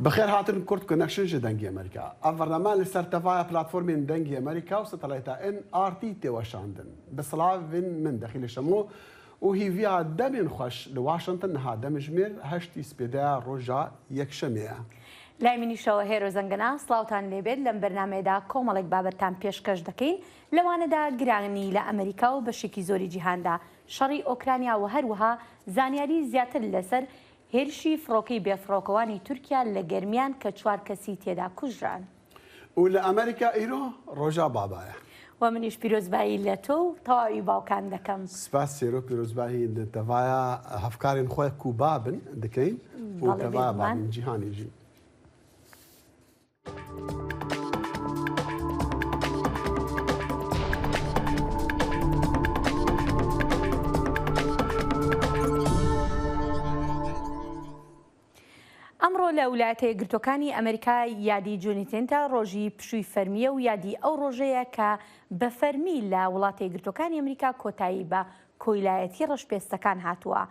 بخير هاتن كورت كونكشن جدنجي امريكا افرنمان لسرتفايا بلاتفورمين دنجي امريكا وستلايتا ان ار تي تي واشنطن بصلافين من داخل الشمو وهي فيها دمين خوش لواشنطن ها دم جمير هشتي سبيدا رجا يكشمية لای منی شەوە هێرۆ زەنگەنا سڵاوتان لێبێت لەم بەرنامەیەدا کۆمەڵێک بابەتتان پێشکەش دەکەین لەوانەدا گرانی لە ئەمریکا و بەشێکی زۆری جیهاندا شەڕی ئۆکرانیا و هەروەها زانیاری زیاتر لەسەر هێرشی فڕۆکەی بێفڕۆکەوانی تورکیا لە گەرمیان کە 4 کەسی تێدا کوژران و لە ئەمریکا ئیرۆ ڕۆژا بابایە و منیش پیرۆزبایی لە تۆ و تەواوی باوکان دەکەم سپاس سێرۆ پیرۆزبایی تەڤایە هەفکارین خۆی کوبابن دەکەین و تەڤایە بابن جیهانیژی ئەمڕۆ لە ویلایەتە یەکگرتووەکانی ئەمریکا یادی جۆنیتێنتە ڕۆژی پشووی فەرمیە و یادی ئەو ڕۆژەیە کە بە فەرمی لە وڵاتە یەکگرتووەکانی ئەمریکا کۆتایی بە کۆیلایەتی ڕەشپێستەکان هاتووە.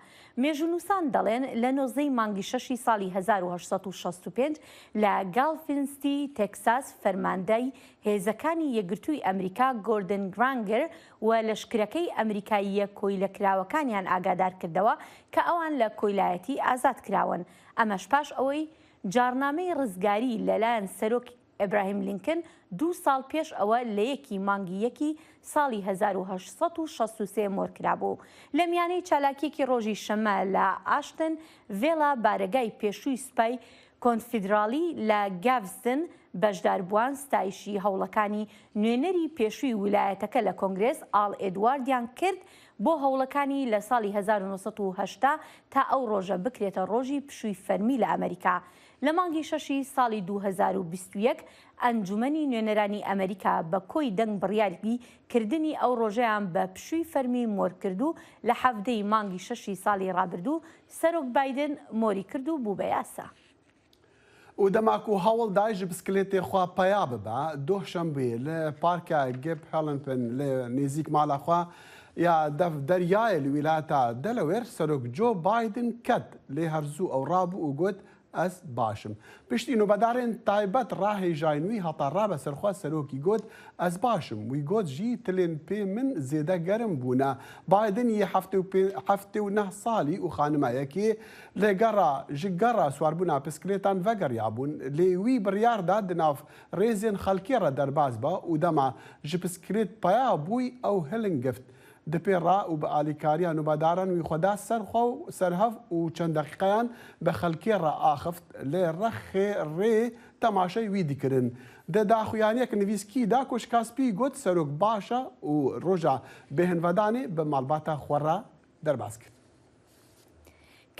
مێژونووسان دەڵێن لە نۆزەی مانگی 6 ساڵی 1865 لە گالفینستی تێکساس فەرماندەی هێزەکانی یەکگرتووی ئەمریکا گۆردن گرانگەر و لەشکرەکەی ئەمریکاییە کۆیلەکراوەکانیان ئاگادار کردەوە کە ئەوان لە کۆیلایەتی ئازاد کراون. ئەمەش پاش ئەوەی جارنامەی ڕزگاری لەلایەن سەرۆک ئیبراهیم لینکن 2 ساڵ پێش ئەوە لە یەکی مانگی یەکی ساڵی 1863 مۆرکرابوو. لە میانەی چالاکیەکی ڕۆژی شەمە لە ئاشتن ڤێڵا بارەگای پێشووی سوپای کۆنفیدرالی لە گاڤستن بەشداربووان ستایشی هەوڵەکانی نوێنەری پێشووی ویلایەتەکە لە کۆنگرێس ئاڵ ئێدواردیان کرد بۆ هەوڵەکانی لە ساڵی 1970 تا ئەو ڕۆژە بکرێتە ڕۆژی پشووی فەرمی لە ئەمریکا. لە مانگی 6 ساڵی 2021 ئەنجومەنی نوێنەرانی ئەمریکا بە کۆی دەنگ بڕیاری کردنی ئەو ڕۆژەیان بە پشووی فەرمی مۆر کردو لە حەڤدەی مانگی 6 ساڵی ڕابردوو سەرۆک بایدن مۆری کردو بوو بە یاسا. و دەماکو هەوڵ دایژ بسکلێتێ خوا پەیا ببە دۆشەمبێ لە پارکە گێب هەڵنپن لە نێزیک ماڵەخوا یا دەریایە لە ویلایەتە دەلەوێر سەرۆک جۆ بایدن کەت لێ هەرزوو ئەو ڕابوو و گوت ئەس باشم. پشتی نوبەدارێن تایبەت ڕاهێژاینووی هەتاڕا بە سەرخوا سەرۆکی گوت ئەس باشم وی گوت ژی تلێن پێ من زێدە گەرم بوونە. بایدن یە 79 ساڵی و خانمایەکی لێگەڕا ژ گەڕا سواربوونا پسکلێتان ڤەگەڕیا بوون لێوی بڕیاردا دناو ڕێزێن خەڵکێڕە دەرباز بە و دەما ژ پسکلێت پەیا بووی ئەو هەلنگفت. دپێڕا و بە ئالیکاریان و بەداران وی خۆدا سەرخوا و سەرهەف و چەند دەقیقەیان بە خەڵکێڕە ئاخفت لێ ڕەخێ ڕێ تەماشای وی دیکردن. دەداخویانیەک نویسکی دا کۆش کاسپی گوت سەرۆک باشە و ڕۆژە بێهنڤەدانێ بە ماڵباتە خۆڕا دەرباز کرد.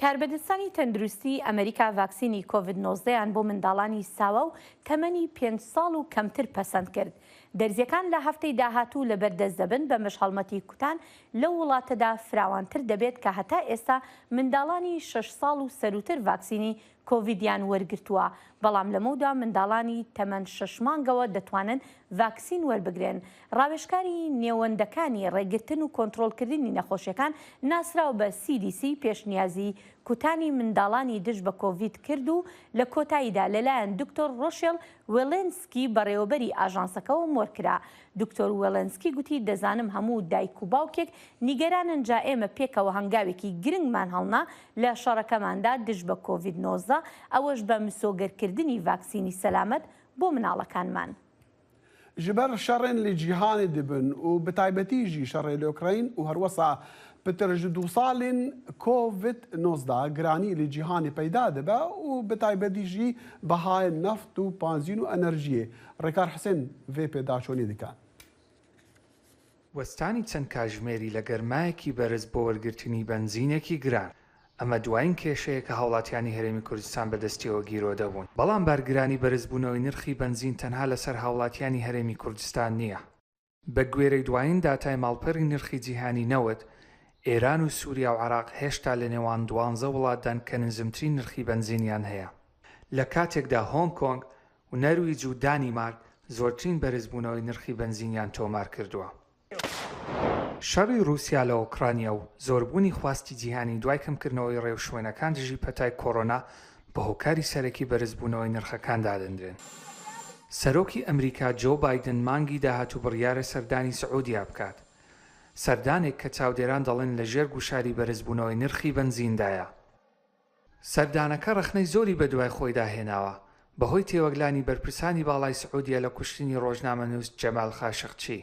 کاربەدەستانی تەندروستی ئەمریکا ڤاکسینی کۆڤید-19یان بۆ منداڵانی ساوە و تەمەنی 5 ساڵ و کەمتر پەسەند کرد. دەرزیەکان لە هەفتەی داهاتوو لە بەردەست دەبن بە مەشهەڵمەتی کوتان لەو وڵاتەدا فراوانتر دەبێت کە هەتا ئێستا منداڵانی 6 ساڵ و سەروتر ڤاکسینی کۆڤیدیان وەرگرتووە. بەڵام لەمەودا منداڵانی تەمەن 6 مانگەوە دەتوانن ڤاکسین وەربگرێن. ڕاوێژکاری نێوەندەکانی ڕێگرتن و کۆنتڕۆڵکردنی نەخۆشیەکان ناسراو بە CDC پێشنیازی کوتانی منداڵانی دژ بە کۆڤید کرد و لە کۆتاییدا لەلایەن دکتۆر ڕۆشێل وێلێنسکی بەڕێوەبەری ئاژانسەکەەوە مۆرکرا. دکتۆر وێلێنسکی گوتی دەزانم هەموو دایک و باوکێک نیگەرانن جا ئێمە پێکەوە هەنگاوێکی گرنگمان هەڵنا لە شەڕەکەماندا دژ بە کۆڤید-19 ئەوەش بە مسۆگەرکردنی ڤاکسینی سەلامەت بۆ مناڵەکانمان. ژبەر شەڕێن لە جیهانی دەبن و بەتایبەتیژی شەڕێ لە ئۆکراین و هەروەسا پترژ 2 ساڵین کۆڤید-19 گرانی لە جیهانی پەیدا دەبە و بەتایبەتیژی بەهای نەفت و پانزین و ئەنەرژیە. ڕێکار حسێن vê پێداچۆنی دەکات. وەستانی چەند کاتژمێری لە گەرمایەکی بەرز بۆ وەرگرتنی بەنزینێکی گران. ئەمە دوایین کێشەیە کە هاوڵاتیانی هەرێمی کوردستان بەدەستیەوە گیرۆ دەبوون. بەڵام بارگرانی بەرزبوونەوەی نرخی بەنزین تەنها لەسەر هاوڵاتیانی هەرێمی کوردستان نییە. بە گوێرەی دوایین داتای ماڵپەڕی نرخی جیهانی نەوت، ئێران و سووریا و عێراق هێشتا لە نێوان 12 وڵاتدان کە نزمترین نرخی بەنزینیان هەیە. لە کاتێکدا هۆنگ کۆنگ و نەرویج و دانیمارک زۆرترین بەرزبوونەوەی نرخی بەنزینیان تۆمار کردووە. شەڕی رووسیا لە ئۆکرانیا و زۆربوونی خواستی جیهانی دوای کەمکردنەوەی ڕێوشوێنەکان دژی پەتای کۆڕۆنا بە هۆکاری سەرەکی بەرزبوونەوەی نرخەکان دادەنرێن. سەرۆکی ئەمریکا جۆ بایدن مانگی داهاتوو بڕیارە سەردانی سعودیا بکات. سەردانێک کە چاودێران دەڵێن لە ژێر گوشاری بەرزبوونەوەی نرخی بنزیندایە. سەردانەکە ڕخنەی زۆری بە دوای خۆی داهێناوە بەهۆی تێوەگلانی بەرپرسانی باڵای سعودیا لە کوشتنی ڕۆژنامەنووس جەمال خاشقچی.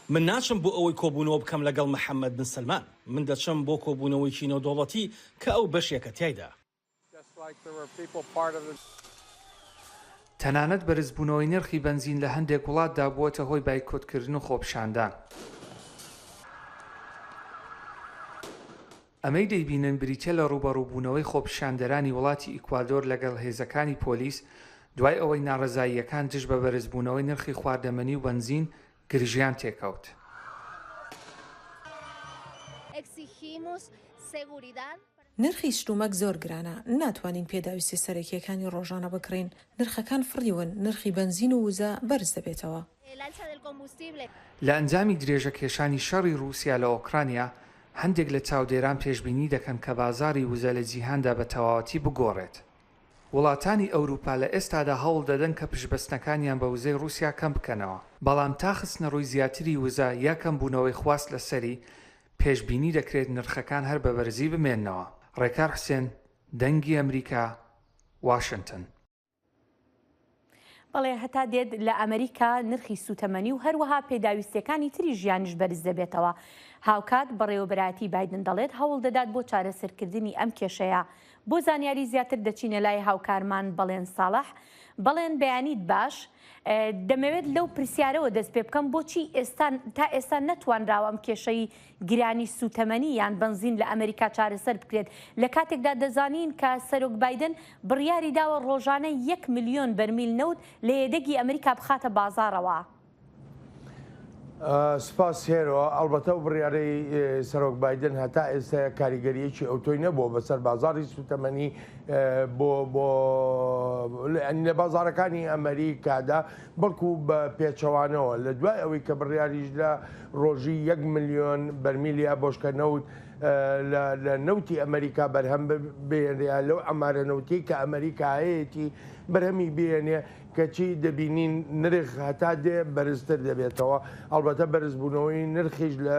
من ناچم بۆ ئەوەی کۆبوونەوە بکەم لەگەڵ محەممەد بن سلمان. من دەچم بۆ کۆبوونەوەی نێودوڵەتی کە ئەو بەشێکە تایدا. تەنانەت بەرزبوونەوەی نرخی بنزین لە هەندێک وڵاتدا بووەتە هۆی بایکۆتکردن و خۆپیشاندان. ئەمەی دەیبینن بریتە لە ڕوبەڕووبوونەوەی خۆپیشاندەرانی وڵاتی ئیکوادۆر لەگەڵ هێزەکانی پۆلیس دوای ئەوەی ناڕەزاییەکان دژ بە بەرزبوونەوەی نرخی خواردەمەنی و بنزین گرژیان تێکەوت. نرخی شتومەک زۆر گرانە، ناتوانین پێداویستی سەرەکیەکانی ڕۆژانە بکڕین. نرخەکان فڕیون، نرخی بنزین و وزە بەرز دەبێتەوە. لە ئەنجامی درێژە کێشانی شەڕی رووسیا لە ئۆکرانیا هەندێک لە چاودێران پێشبینی دەکەن کە بازاری وزە لە جیهاندا بە تەواوەتی بگۆڕێت. وڵاتانی ئەوروپا لە ئێستادا هەوڵ دەدەن کە پشبەستنەکانیان بە وزەی رووسیا کەم بکەنەوە، بەڵام تا خستنە ڕووی زیاتری وزە یا کەمبوونەوەی خواست لەسەری پێشبینی دەکرێت نرخەکان هەر بە بەرزی بمێننەوە. ڕێکار حوسێن، دەنگی ئەمریکا، واشنگتن. بەڵێ هەتا دێت لە ئەمریکا نرخی سوتەمەنی و هەروەها پێداویستەکانی تری ژیانیش بەرز دەبێتەوە. هاوکات بەڕێوەبەراتی بایدن دەڵێت هەوڵ دەدات بۆ چارەسەرکردنی ئەم کێشەیە. بۆ زانیاری زیاتر دەچینە لای هاوکارمان بەڵێن ساڵح. بەڵێن بەیانیت باش، دەمەوێت لەو پرسیارەوە دەست پێ بکەم بۆچی تا ئێستا نەتوانراوە ئەم کێشەی گرانی سوتەمەنی یان بنزین لە ئەمریکا چارەسەر بکرێت لە کاتێکدا دەزانین کە سەرۆک بایدن بڕیاری داوە ڕۆژانە 1 ملیۆن بەرمیل نەوت لە یێدەگی ئەمریکا بخاتە بازاڕەوە. سپاس هێرەوە. ئەڵبەتە و بڕیارەی سەرۆک بایدن هەتا ئێستا کاریگەریەکی ئەوتۆی نەبووە بەسەر بازاری سوتەمەنی بۆ لە بازارەکانی ئەمریکادا، بەڵکو بە پێچەوانەوە لە دوای ئەوەی کە بڕیاریش لە ڕۆژی 1 ملیۆن بەرمیلیا بۆشکە نەوت لە نەوتی ئەمریکا بەرهەم بێنێ لەو ئەمارە نەوتی کە ئەمریکا هەیەی بەرهەمی بێنێ کەچی دەبینین نرخ هەتا دێ بەرزتر دەبێتەوە. ئەڵبەتە بەرزبوونەوەی نرخیش لە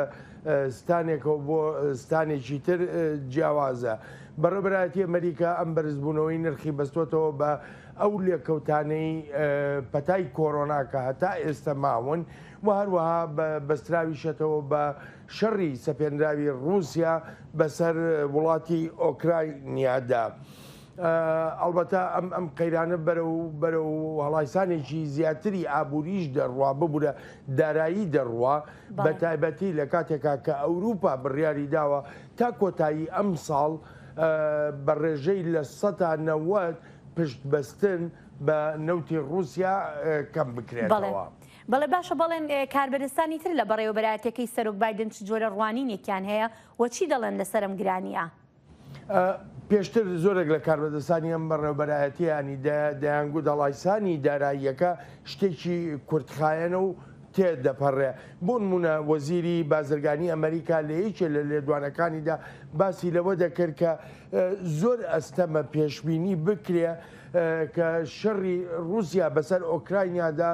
ستانێکەوە بۆ ستانێکی تر جیاوازە. بەڕێوەبەرایەتی ئەمریکا ئەم بەرزبوونەوەی نرخی بەستۆتەوە بە ئەو لێکەوتانەی پەتای کۆرۆنا کە هەتا ئێستا ماون و هەروەها بەستراویشەتەوە بە شەڕی سەپێنراوی رووسیا بەسەر وڵاتی ئۆکراینیادا. ئەڵبەتە ئەم قەیرانە بەرە و هەڵایسانێکی زیاتری ئابووریش دەڕوا ببوورە دارایی دەڕوا بە تایبەتی لە کاتێکا کە ئەوروپا بڕیاری داوە تا کۆتایی ئەم ساڵ بە ڕێژەی لە 90 پشت بەستن بە نەوتی رووسیا کەم بکرێتەوە. بەڵێ باشە بەڵێن کاربەرستانی تر لە بەڕێوەبەرایەتەکەی سەرۆک بایدن چ جۆرە ڕوانینێکیان هەیە و چی دەڵێن لەسەر ئەم گرانیە؟ پێشتر زۆرێک لە کاربەدەستانی ئەم بەڕێوەبەرایەتیانی دەیانگو دەڵایسانی داراییەکە شتێکی کورتخایەنە و تێدەپەڕێ. بۆ نمونە وەزیری بازرگانی ئەمریکا لە یەکێ لە لێدوانەکانیدا باسی لەوە دەکرد کە زۆر ئەستەمە پێشبینی بکرێ کە شەڕی رووسیا بەسەر ئۆکراینیادا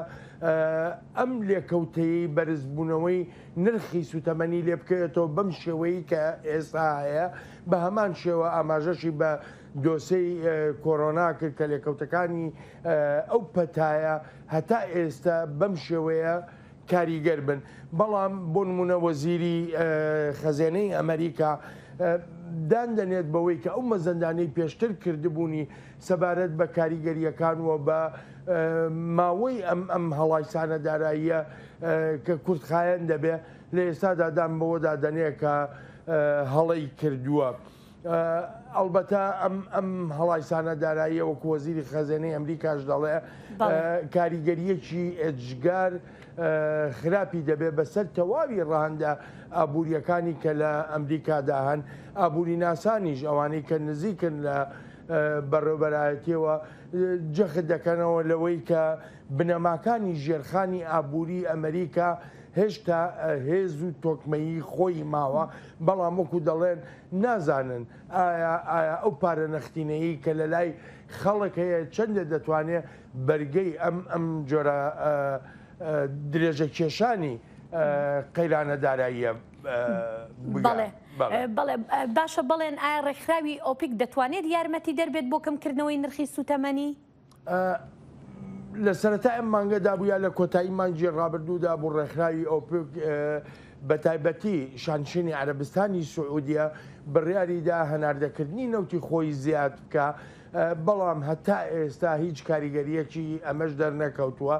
ئەم لێکەوتەیەی بەرزبوونەوەی نرخی سوتەمەنی لێ بکەوێتەوە بەم شێوەیە کە ئێستا هەیە. بە هەمان شێوە ئاماژەشی بە دۆسەی کۆرۆنا کرد کە لێکەوتەکانی ئەو پەتایە هەتا ئێستا بەم شێوەیە کاریگەر بن. بەڵام بۆ نمونە وەزیری خەزێنەی ئەمریکا دادەنێت بەوەی کە ئەو مەزەندانەی پێشتر کردبوونی سەبارەت بە کاریگەریەکانوە بە ماوەی ئەم هەڵایسانە داراییە کە کورتخایەن دەبێ لە ئێستادا دام بەوە دادەنێ کە هەڵەی کردووە. ئەلبەتە ئەم هەڵایسانە داراییە وەکو وەزیری خەزێنەی ئەمریکاش دەڵێ کاریگەریەکی ئێجگار خراپی دەبێت بەسەر تەواوی ڕەهەندە ئابوووریەکانی کە لە ئەمریکادا هەن. ئابووری ناسانیش ئەوانەی کە نزیکن لە بەڕێوەبەرایەتیەوە جەخت دەکەنەوە لەوەی کە بنەماکانی ژێرخانی ئابووری ئەمریکا هێشتا هێز و تۆکمەیی خۆی ماوە بەڵام وەکو دەڵێن نازانن ئایا ئەو پارە نەختینەیە کە لە لای خەڵک هەیە چەندە دەتوانێت بەرگەی ئەم جۆرە درێژە کێشانی قەیرانە داراییە بەڵێ باشە بڵێن ئایا ڕێکخراوی ئۆپیک دەتوانێت یارمەتی دەربێت بۆ کەمکردنەوەی نرخی سوتەمەنی؟ لە سەرەتا ئەم مانگەدا بووە لە کۆتایی مانگی ڕابردوودا بۆ ڕێکخراوی ئۆپیک بە تایبەتی شانشینی عەرەبستانی سعودیە بڕیاریدا هەناردەکردنی نەوتی خۆی زیاد بکە بەڵام هەتا ئێستا هیچ کاریگەریەکی ئەمەش دەرنەکەوتووە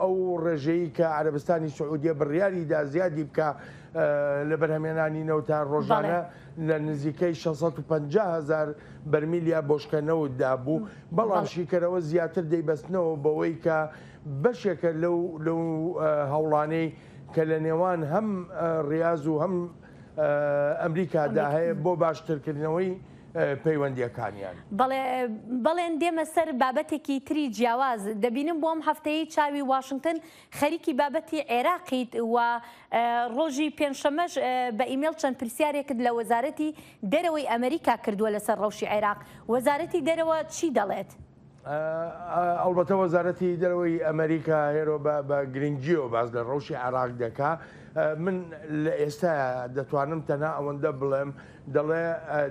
ئەو ڕێژەیە کە عەرەبستانی سعودیە بڕیاریدا زیادی بکە لە بەرهەمێنانی نەوتان ڕۆژانە لە نزیکەی 650,000 بەرمیلیا بۆشکەنەوەدا بوو بەڵام شیکەرەوە زیاتر دەیبەستنەوە بەوەی کە بەشێکە لەو هەوڵانەی کە لە نێوان هەم ڕاز و هەم ئەمریکادا هەیە بۆ باشترکردنەوەی پەیوەندیەکانیان بەڵێن دێمە سەر بابەتێکی تری جیاواز دەبینم بۆم هەفتەیە چاوی واشنگتن خەریکی بابەتی عێراقیت و ڕۆژی پێنجشەمەش بە ئیمێل چەند پرسیارێکت لە وەزارەتی دەرەوەی ئەمریکا کردووە لەسەر ڕەوشی عێراق وەزارەتی دەرەوە چی دەڵێت؟ ئەلبەتە وەزارەتی دەرەوەی ئەمریکا هێرۆ بە گرنگجیەوە باز لە ڕەوشی عێراق دەکا من لە ئێستا دەتوانم تەنها ئەوەندە بڵێم دەڵێ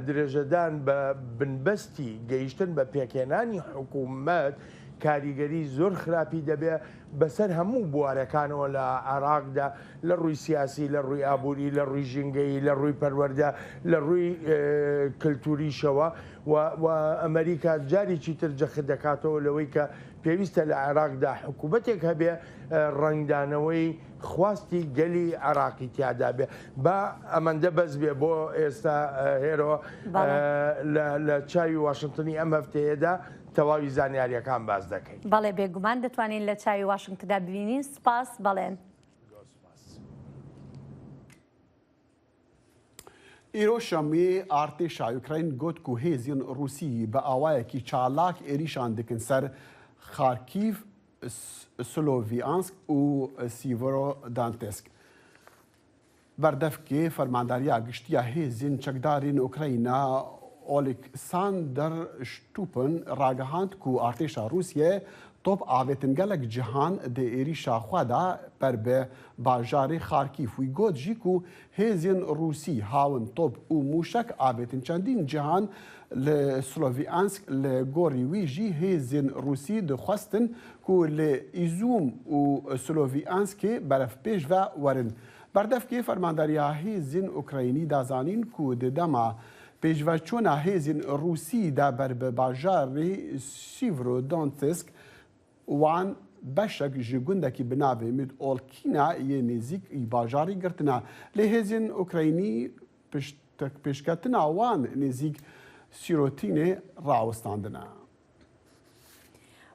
درێژەدان بە بنبەستی گەیشتن بە پێکێنانی حکوومەت کاریگەری زۆر خراپی دەبێ بەسەر هەموو بوارەکانەوە لە عێراقدا لە ڕووی سیاسی لە ڕووی ئابووری لە ڕووی ژینگەی لە ڕووی پەروەردە لە ڕووی کللتوریشەوە و ئەمریکا جارێکی تر جەخت دەکاتەوە لەوەی کە پێویستە لە عێراقدا حکوومەتێک هەبێ ڕنگدانەوەی خواستی گەلی عێراقی تیادا بێ با ئەمەندە بەس بێ بۆ ئێستا هێرۆ لە چاوی واشنگتنی ئەم هەفتەیەدا تەواوی زانیاریەکان باز دەکەین. بەڵێ بێگومان دەتوانین لە چاوی واشنگتندا ببینین سپاس بەڵێن. ئیرۆ شەمێ ئارتێشا یوکراین گوت و هێزیان رووسی بە ئاوایەکی چالاک عێریشان دکن سەر خارکیڤ سلۆڤیانسک و سیڤۆرۆدانتسک. بەردەفکێ فەرمانداریە گشتیە هێزین چەکدارین ئوکراینا ئۆلێکساندەر شتوپن ڕاگەهاند و ئارتێشا رووسیە تۆپ ئاوێتن gelek cihan di êrîşa xwe de ber bi bajarê Xarkîv wî got jî ku hêzên Rûsî hawin top û mûşek avêtin çendîn cihan li Slovyansk li gorî wî jî hêzên Rûsî dixwestin ku li Îzûm û Slovyanskê berevpêş ve werin. Berdevkê fermandariya hêzên Ukraynî dazanîn ku di dema pêşveçûna hêzên Rûsî de ber bi bajarê Sîvrodonetsk wan beşek ji gundekî bi navê Midolkîna yê nêzik î bajarî girtina. Lê hêzên Ukraynî pêşketina wan nêzik Sîrotînê rawestandine.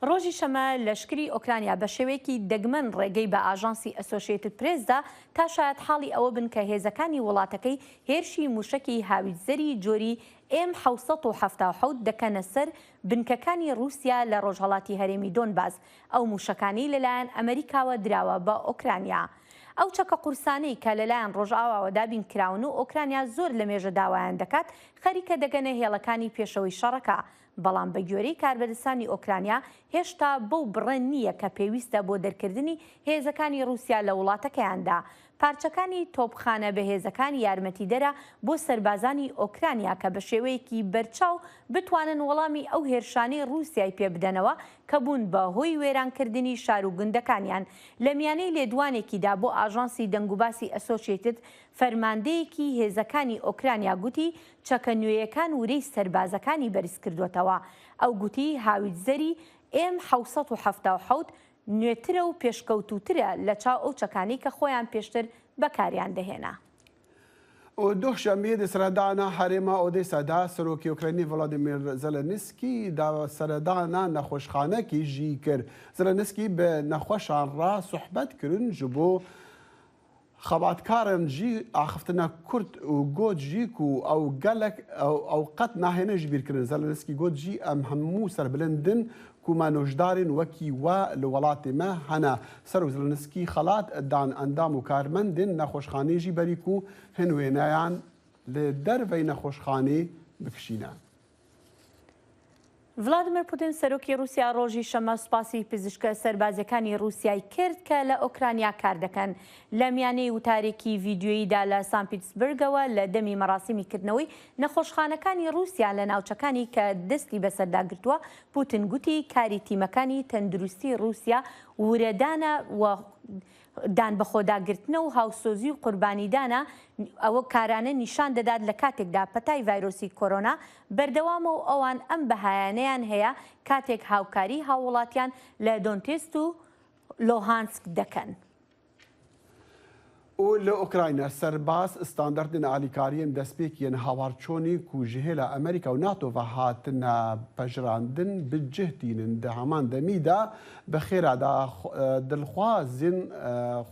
ڕۆژی شەمە لەشکری ئۆکرانیا بە شێوەیەکی دەگمەن ڕێگەی بە ئاژانسی ئەسۆشیێتد پرێسدا تا شاید حاڵی ئەوە بن کە هێزەکانی وڵاتەکەی هێرشی موشکی هاویتزەری جۆری M777 دەکەنە سەر بنکەکانی رووسیا لە ڕۆژهەڵاتی هەرێمی دۆنباس ئەو موشەکانی لەلایەن ئەمریکاوە دراوە بە ئۆکرانیا. ئەو چەکە قورسانەی کە لەلایەن ڕۆژئاواوە دابین کراون و ئۆکرانیا زۆر لە مێژە داوایان دەکات خەریکە دەگەنە هێڵەکانی پێشەوەی شەڕەکە. بەڵام بە گوێرەی کاربەدەستانی ئۆکرانیا هێشتا بەو بڕێن نییە کە پێویستە بۆ دەرکردنی هێزەکانی رووسیا لە وڵاتەکەیاندا. پارچەکانی تۆپخانە بەهێزەکانی یارمەتیدەرە بۆ سەربازانی ئۆکرانیا کە بە شێوەیەکی بەرچاو بتوانن وەڵامی ئەو هێرشانەی رووسیای پێ بدەنەوە کە بوون بە هۆی وێرانکردنی شار و گوندەکانیان. لە میانەی لێدوانێکیدا بۆ ئاژانسی دەنگوباسی ئەسۆشیێتد فەرماندەیەکی هێزەکانی ئۆکرانیا گوتی چەکە نوێیەکان ورەی سەربازەکانی بەرز کردوێتەوە. ئەو گوتی هاویتزەری M777 نوێترە و پێشکەوتوترە لە چاو ئەو چەکانی کە خۆیان پێشتر بەکاریان دەهێنا. دوشەمێ سەردانا هەرێما ئۆدێسادا سەرۆکی ئۆکراینی ڤڵادیمیر زەلەنسکی دا سەردانا نەخۆشخانەکی ژی کرد. زەلەنسکی بە نەخۆشان ڕا سوحبەت کردن ji بۆ خەباتکارن jî axiftina Kurd û got jî ku ew gelek ew qet nahêne ji bîrkirin. Zelenskî got jî em hemû serbilindin کومانۆژدارن وەکی وا لە وڵاتی me hene Ser Zelensky xelat dan endam û karmendên nexweşxanê jî berî ku hin wêneyan li dervey nexweşxanê bikişîne. ڤلادیمیر پوتین سەرۆکی رووسیا ڕۆژی شەمە سوپاسی پزیشکە سەربازەکانی رووسیای کرد کە لە ئۆکرانیا کار دەکەن لە میانەی وتارێکی ڤیدیۆییدا لە سان پیتسبرگەوە لە دەمی مەراسیمیکردنەوەی نەخۆشخانەکانی رووسیا لە ناوچەکانی کە دەستی بەسەردا گرتووە پوتین گوتی کاری تیمەکانی تەندروستی رووسیا ورەدانە و دان بەخۆداگرتنە و هاوسۆزی و قوربانیدانە ئەوە کارانە نیشان دەدات لە کاتێکدا پەتای ڤایرۆسی کۆرۆنا بەردەوامە و ئەوان ئەم بەهایانەیان هەیە کاتێک هاوکاری هاووڵاتیان لە دۆنتێست و لۆهانسک دەکەن. û li Ukrayna serbaz standardên alîkariyên destpêkiyên hawarçonî ku ji hêla Amerîka û NATO ve hatine pejirandin bi cih tînin di heman demî de bi xêra da dilxwazên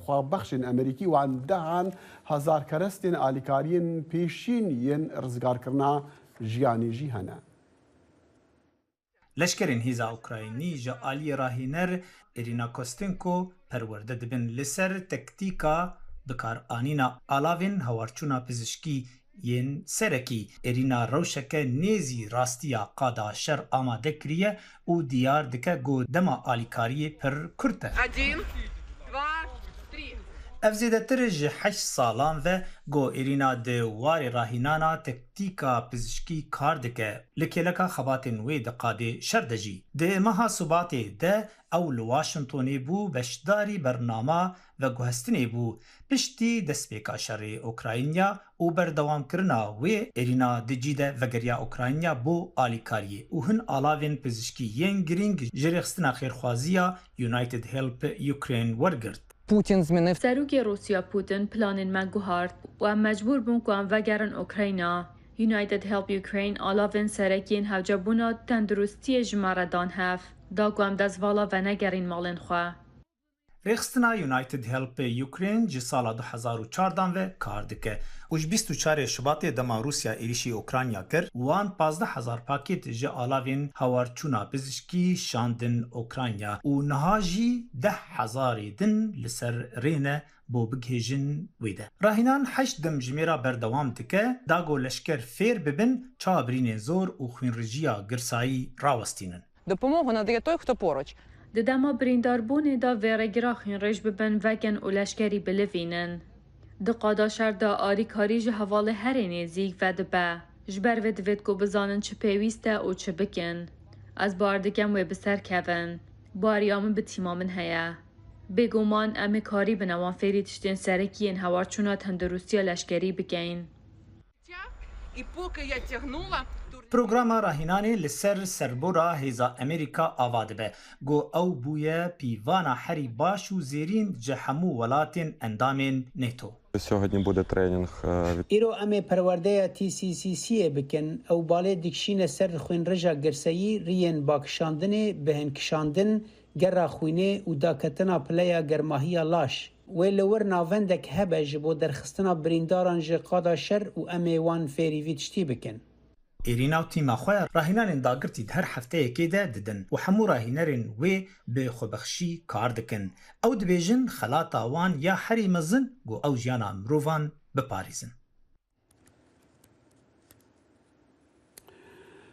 xwebexşên Amerîkî wan dehan hezarkerestên alîkariyên pêşîn yên rizgarkirina jiyanê jî hene. Leşkerên hêza Ukraynî ji aliyê rahîner Irina Kostenko perwerde dibin li ser tektîka bikaranîna alavên hawarçûna pizîşkî yên serekî. Irina rewşeke nêzî rastiya qada şer amade kiriye û diyar dike got dema alîkariyê pir kurt e. Ev zêdetir ji 8 salan ve got Irina di warê rahînana tektîka pizîşkî kar dike. Li kêleka xebatên wê di qadê şer de jî. Di meha Subatê de ew li Washingtonê bû beşdarî bernama ve guhestinê bû piştî destpêka şerê Ukrayna û berdewamkirina wê Irina dicî de vegeriya Ukrayna bo alîkariyê û hin alavên pizîşkî yên girîng ji rêxistina xêrxwaziya United Help Ukraine wergirt. Serokê Rûsya Putin planên me guhart û em mecbûr bûn ku em vegerin Ukrayna. United Help Ukraine alavên serekiyên hevcebûna tenduristiyê ji me re dan hev da ku em destvala venegerîn malên xwe. Rêxistina United Help Ukraine ji sala 2014 ve kar dike û ji 24 Şubatê dema Rûsya êrişî Ukrayna kir wan 15,000 pakêt ji alavên hawarçûna pizîşkî şandin Ukrayna û niha jî 10,000 din li ser rêne bo bigihêjin wê de. Rahînan heşt dim ji mêra berdewam dike da got leşker fêr bibin çavabirînên zor û xwînrijiya girsayî rawestînin. Допомогу надає той, хто поруч. Di dema birîndarbûnê da vêregira xwînrêj bibin vekin û leşkerî bilivînin. Di qada şer da alîkarî ji hevalê herê nêzik ve dibe. Ji ber vê divêt ku bizanin çi pêwîst e û çi bikin. Ez bar dikem wê bi ser kevin. Bariya min bi tîma min heye. Bêguman em ê karî bin wan fêrî tiştên serekiyên hewarçûna tendurustiya leşkerî bikin. Programa rahînanê li ser serbora hêza Amerîka ava dibe. Got ew bûye pîvana herî baş û zêrîn ji hemû welatên endamên NATO. Сьогодні буде тренінг. Îro em ê perwerdeya TCCC'yê bikin ew balê dikişîne ser xwînrêja girseyî riyên bakişandinê bihênkişandin gera xwînê û daketina pileya germahiya laş. Wê li wir navendek hebe ji bo derxistina birîndaran ji qada şer û em ê wan fêrî vî tiştî bikin. Irina û tîma xwe rahînanên dagirtî her hefteyekê de didin û hemû rahînerên wê bi xwebexşî kar dikin. Ew dibêjin xelata wan ya herî mezin got ew jiyana mirovan biparêzin.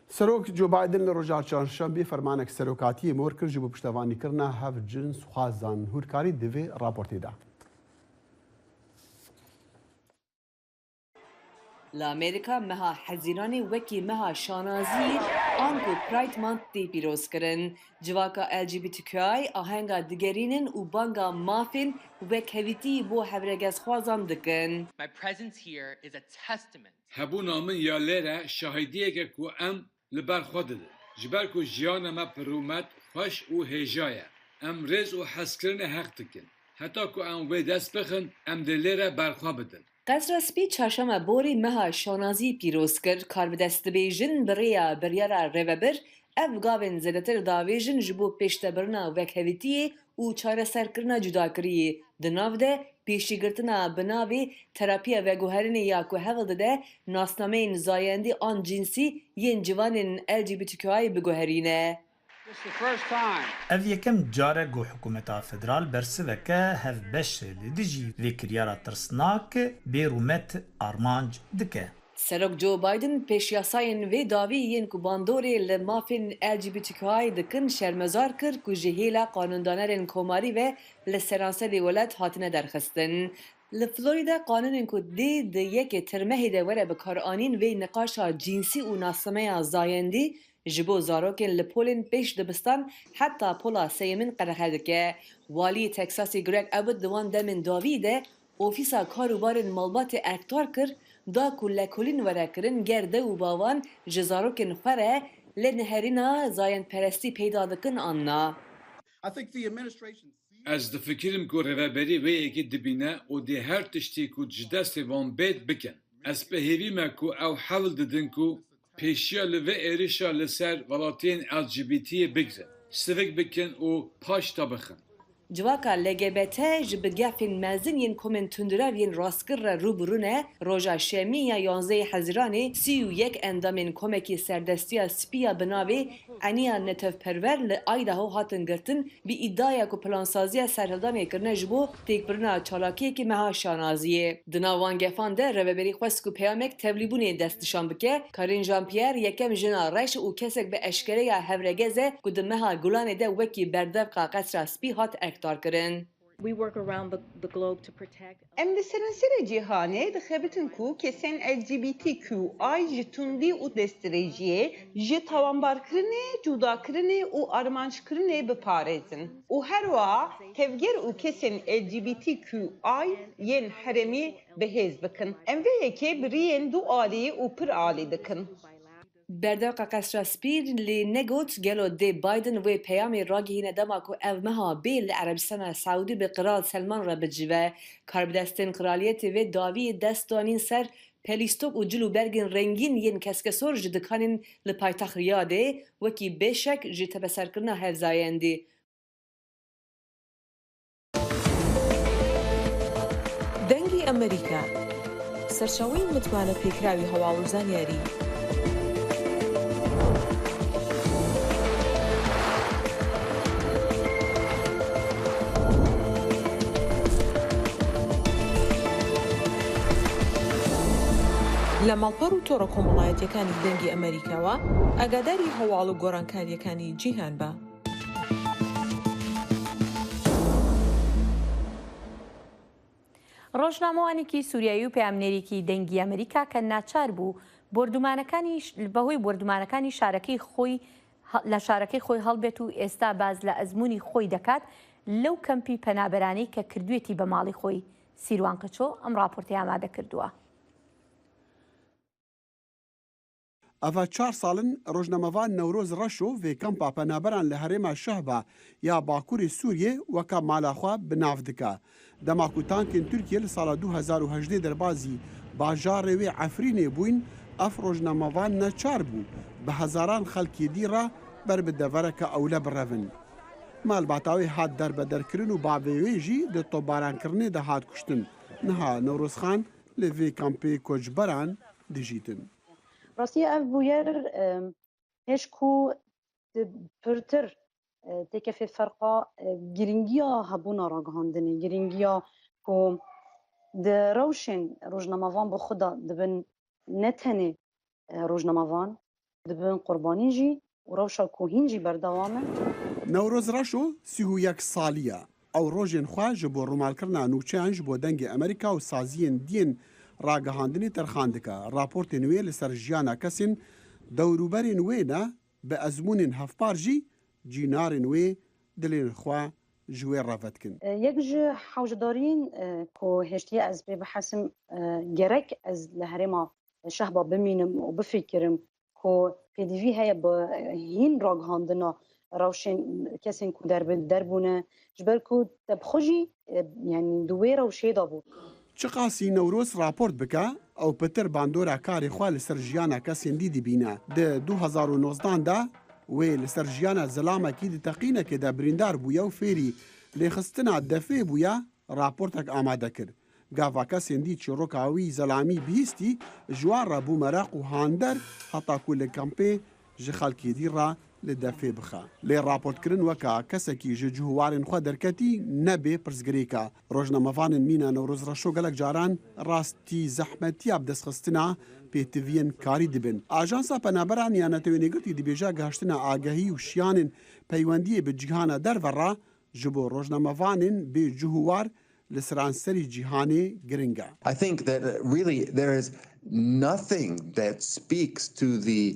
Serok Joe Biden li roja çarşembê fermanek serokatiyê mor kir ji bo piştevanîkirina hev cins xwazan hûrkarî di vê raportê de. Li Amerîka meha hezîranê wekî meha şanazî an ku Pride Month tê pîrozkirin. Civaka LGBTQI ahenga digerînin û banga mafên wekhevîtî bo hevregezxwazan dikin. My presence here is a testament. Hebûna min ya lêre şahîdiyeke ku em li ber xwe didin. Ji ber ku jiyana me pirûmet, xweş û hêja ye. Em rêz û hezkirinê heq dikin. Heta ku em wê dest bixin, em dê lêre berxwe bidin. Qesra Spî çarşema borî meha şanazî pîroz kir, kar bi dest dibêjin bi rêya biryara rêvebir, ev gavên zêdetir davêjin ji bo pêştebirina wekhevîtiyê û çareserkirina cudakiriyê. Di nav de pêşîgirtina binavê terapiya veguherînê ya ku hewl dide nasnameyên zayendî an cinsî yên civanên LGBTQI biguherîne. ev yekem carek ku hikûmeta federal bersiveke hevbeş li dijî vê kiryara tirsnak bêrûmet armanc dike. Serok Joe Biden pêşyasayên vê davî yên ku bandorê li mafên LGBTQI dikin şermezar kir ku ji hêla qanûndanerên komarî ve li seranserê welat hatine derxistin. Li Florîda qanûnên ku dê di yekê tirmehê de were bikaranîn vê niqaşa cînsî û nasmeya zayendî ji bo zarokên li polên pêş dibistan heta pola sêyemîn qerehe dike. Waliyê Texasê Greg Abbott di wan demên davî de ofîsa karûbarên malbatê erkdar kir da ku lekolîn were kirin ger de û bavan ji zarokên xwe re lê neherîna zayendperestî peyda dikin anna. Ez difikirim ku rêveberî wê yekê dibîne û dê her tiştî ku ji destê wan bêt bikin. Ez pehêvîme ku ew hewl didin ku pêşiya li vê êrişa li ser welatiyên LGBT'yê bigrin, sivik bikin û paş dabixin. Civaka LGBT ji bi gefên mezin yên komên tundirev yên rastkir re rûbirû ne, roja şemî ya 11 Hezîranê 31 endamên komekî serdestiya spiya bi navê Eniya Netevperwer li Idaho hatin girtin bi îddiaya ku plansaziya serhildamê kirine ji bo têkbirina çalakiyekî meha şanaziyê. Di nav wan gefan de rêveberî xwest ku peyamek tevlîbûnê dest nişan bike, Karine Jean-Pierre yekem jina reş û kesek bi eşkereya hevregez e ku di meha Gulanê de wekî berdevqa qesra spî hat Em li seranserê cîhanê dixebitin ku kesên LGBTQI ji tundî û destirêjiyê, ji tawanbarkirinê, cudakirinê û armançkirinê biparêzin. û her wiha tevger û kesên LGBTQI yên herêmî bihêz bikin. Em vê yekê biriyên du alî û pir alî dikin. Berdevqa qesra spî lê negot gelo dê Biden wê peyamê ragihîne dema ku ev meha bê li Erebistana Saûdî bi Kral Selman re bicive. Karbidestên kraliyetê vê daviyê dest danîn ser pelîstok û cil û bergên rengîn yên keskesor ji dikanên li paytext Riyadê wekî bêşek ji tebeserkirina hevzayendî. دەنگی ئەمریکا سەرچاوەی متمانە پێکراوی هەواڵ و زانیاری لە ماڵپەڕ و تۆڕە کۆمەڵایەتیەکانی دەنگی ئەمریکاوە ئاگاداری هەواڵ و گۆڕانکاریەکانی جیهان بە. ڕۆژنامەوانێکی سووریایی و پامنێرێکی دەنگی ئەمریکا کە ناچار بوو بەهۆی بردومانەکانی شارەکەی خۆی لە شارەکەی خۆی هەڵبێت و ئێستا باز لە ئەزمموی خۆی دەکات لەو کەمپی پەنابەرانەی کە کردوێتی بە ماڵی خۆی. سیروان قچۆ ئەم راپۆرتی ئامادە کردووە. ئەڤە 4 ساڵن ڕۆژنەمەوان نەورۆز ڕەش و vê کەمپا پەنابەران لە هەرێما شەهبا یا باکووری سووریێ وەکە مالاخوا بناو دکە. دەماک و تانکên Tirkiye li sala 2018 derbazî bajarê wê Efrînê bûyn, ev rojnamevan neçar bû bi hezaran xelkê dî re ber bi devereke ewle birevin. Malbata wê hat derbederkirin û bavê wê jî di tobarankirinê de hat kuştin. Niha Newrozxan li vê kampê koçberan dijîtin. Rasiye ev bûyer hêj ku pirtir têkefê ferqa giringiya hebûna ragihandinê, giringiya ku di rewşên rojnamevan bi xwe de dibin ne tenê rojnamevan, dibin qurbanî jî û rewşa ku hîn jî berdewam e. Newroz Reşo 31 salî ye. Ew rojên xwe ji bo rûmalkirina nûçeyan ji bo dengê Amerîka û saziyên diyên ragihandinê terxan dike. Raportên wê li ser jiyana kesên dewrûberên wê ne bi ezmûnên hevpar jî cînarên wê dilên xwe ji wê revetkin. Yek ji hewjdariyên ku hêştiye ez pê bihesim gerek ez li herêma şehba bimînim û bifikirim ku pêdivî heye bi hîn ragihandina rewşên kesên ku derbûne ji ber ku te bi xwe jî yanî di wê rewşê de bû. Çi qasî Newroz raport bike ew pitir bandora karê xwe li ser jiyana kesên dî dibîne. Di 2019 de wê li ser jiyana zilamekî di teqînekê de birîndar bûye û fêrî lêxistina defê bûye raportek amade kir. Gava kesên dî çîroka wî zelamî bihîstî ji wan re bû mereq û hander heta ku li kampê ji xelkê dî re لە دەفێ بخە لێ راپۆرتکردن وەکە کەسێکی ژە جوهوارên xwe دەرکەتی نەبێ پرسگرێکە ڕۆژنامەڤانên مینە نەورۆز ڕەشۆ gelek caran rastî zehmetiya bi destxistina pêtiviyên karî dibin. Ajansa Penaberan ya Netewênêgirtî dibêje gihiştina agehî û şiyanên peywendiyê bi cîhana derve re ji bo rojnamevanên bê cihûwar li seranserî cîhanê giring e. I think that really there is nothing that speaks to the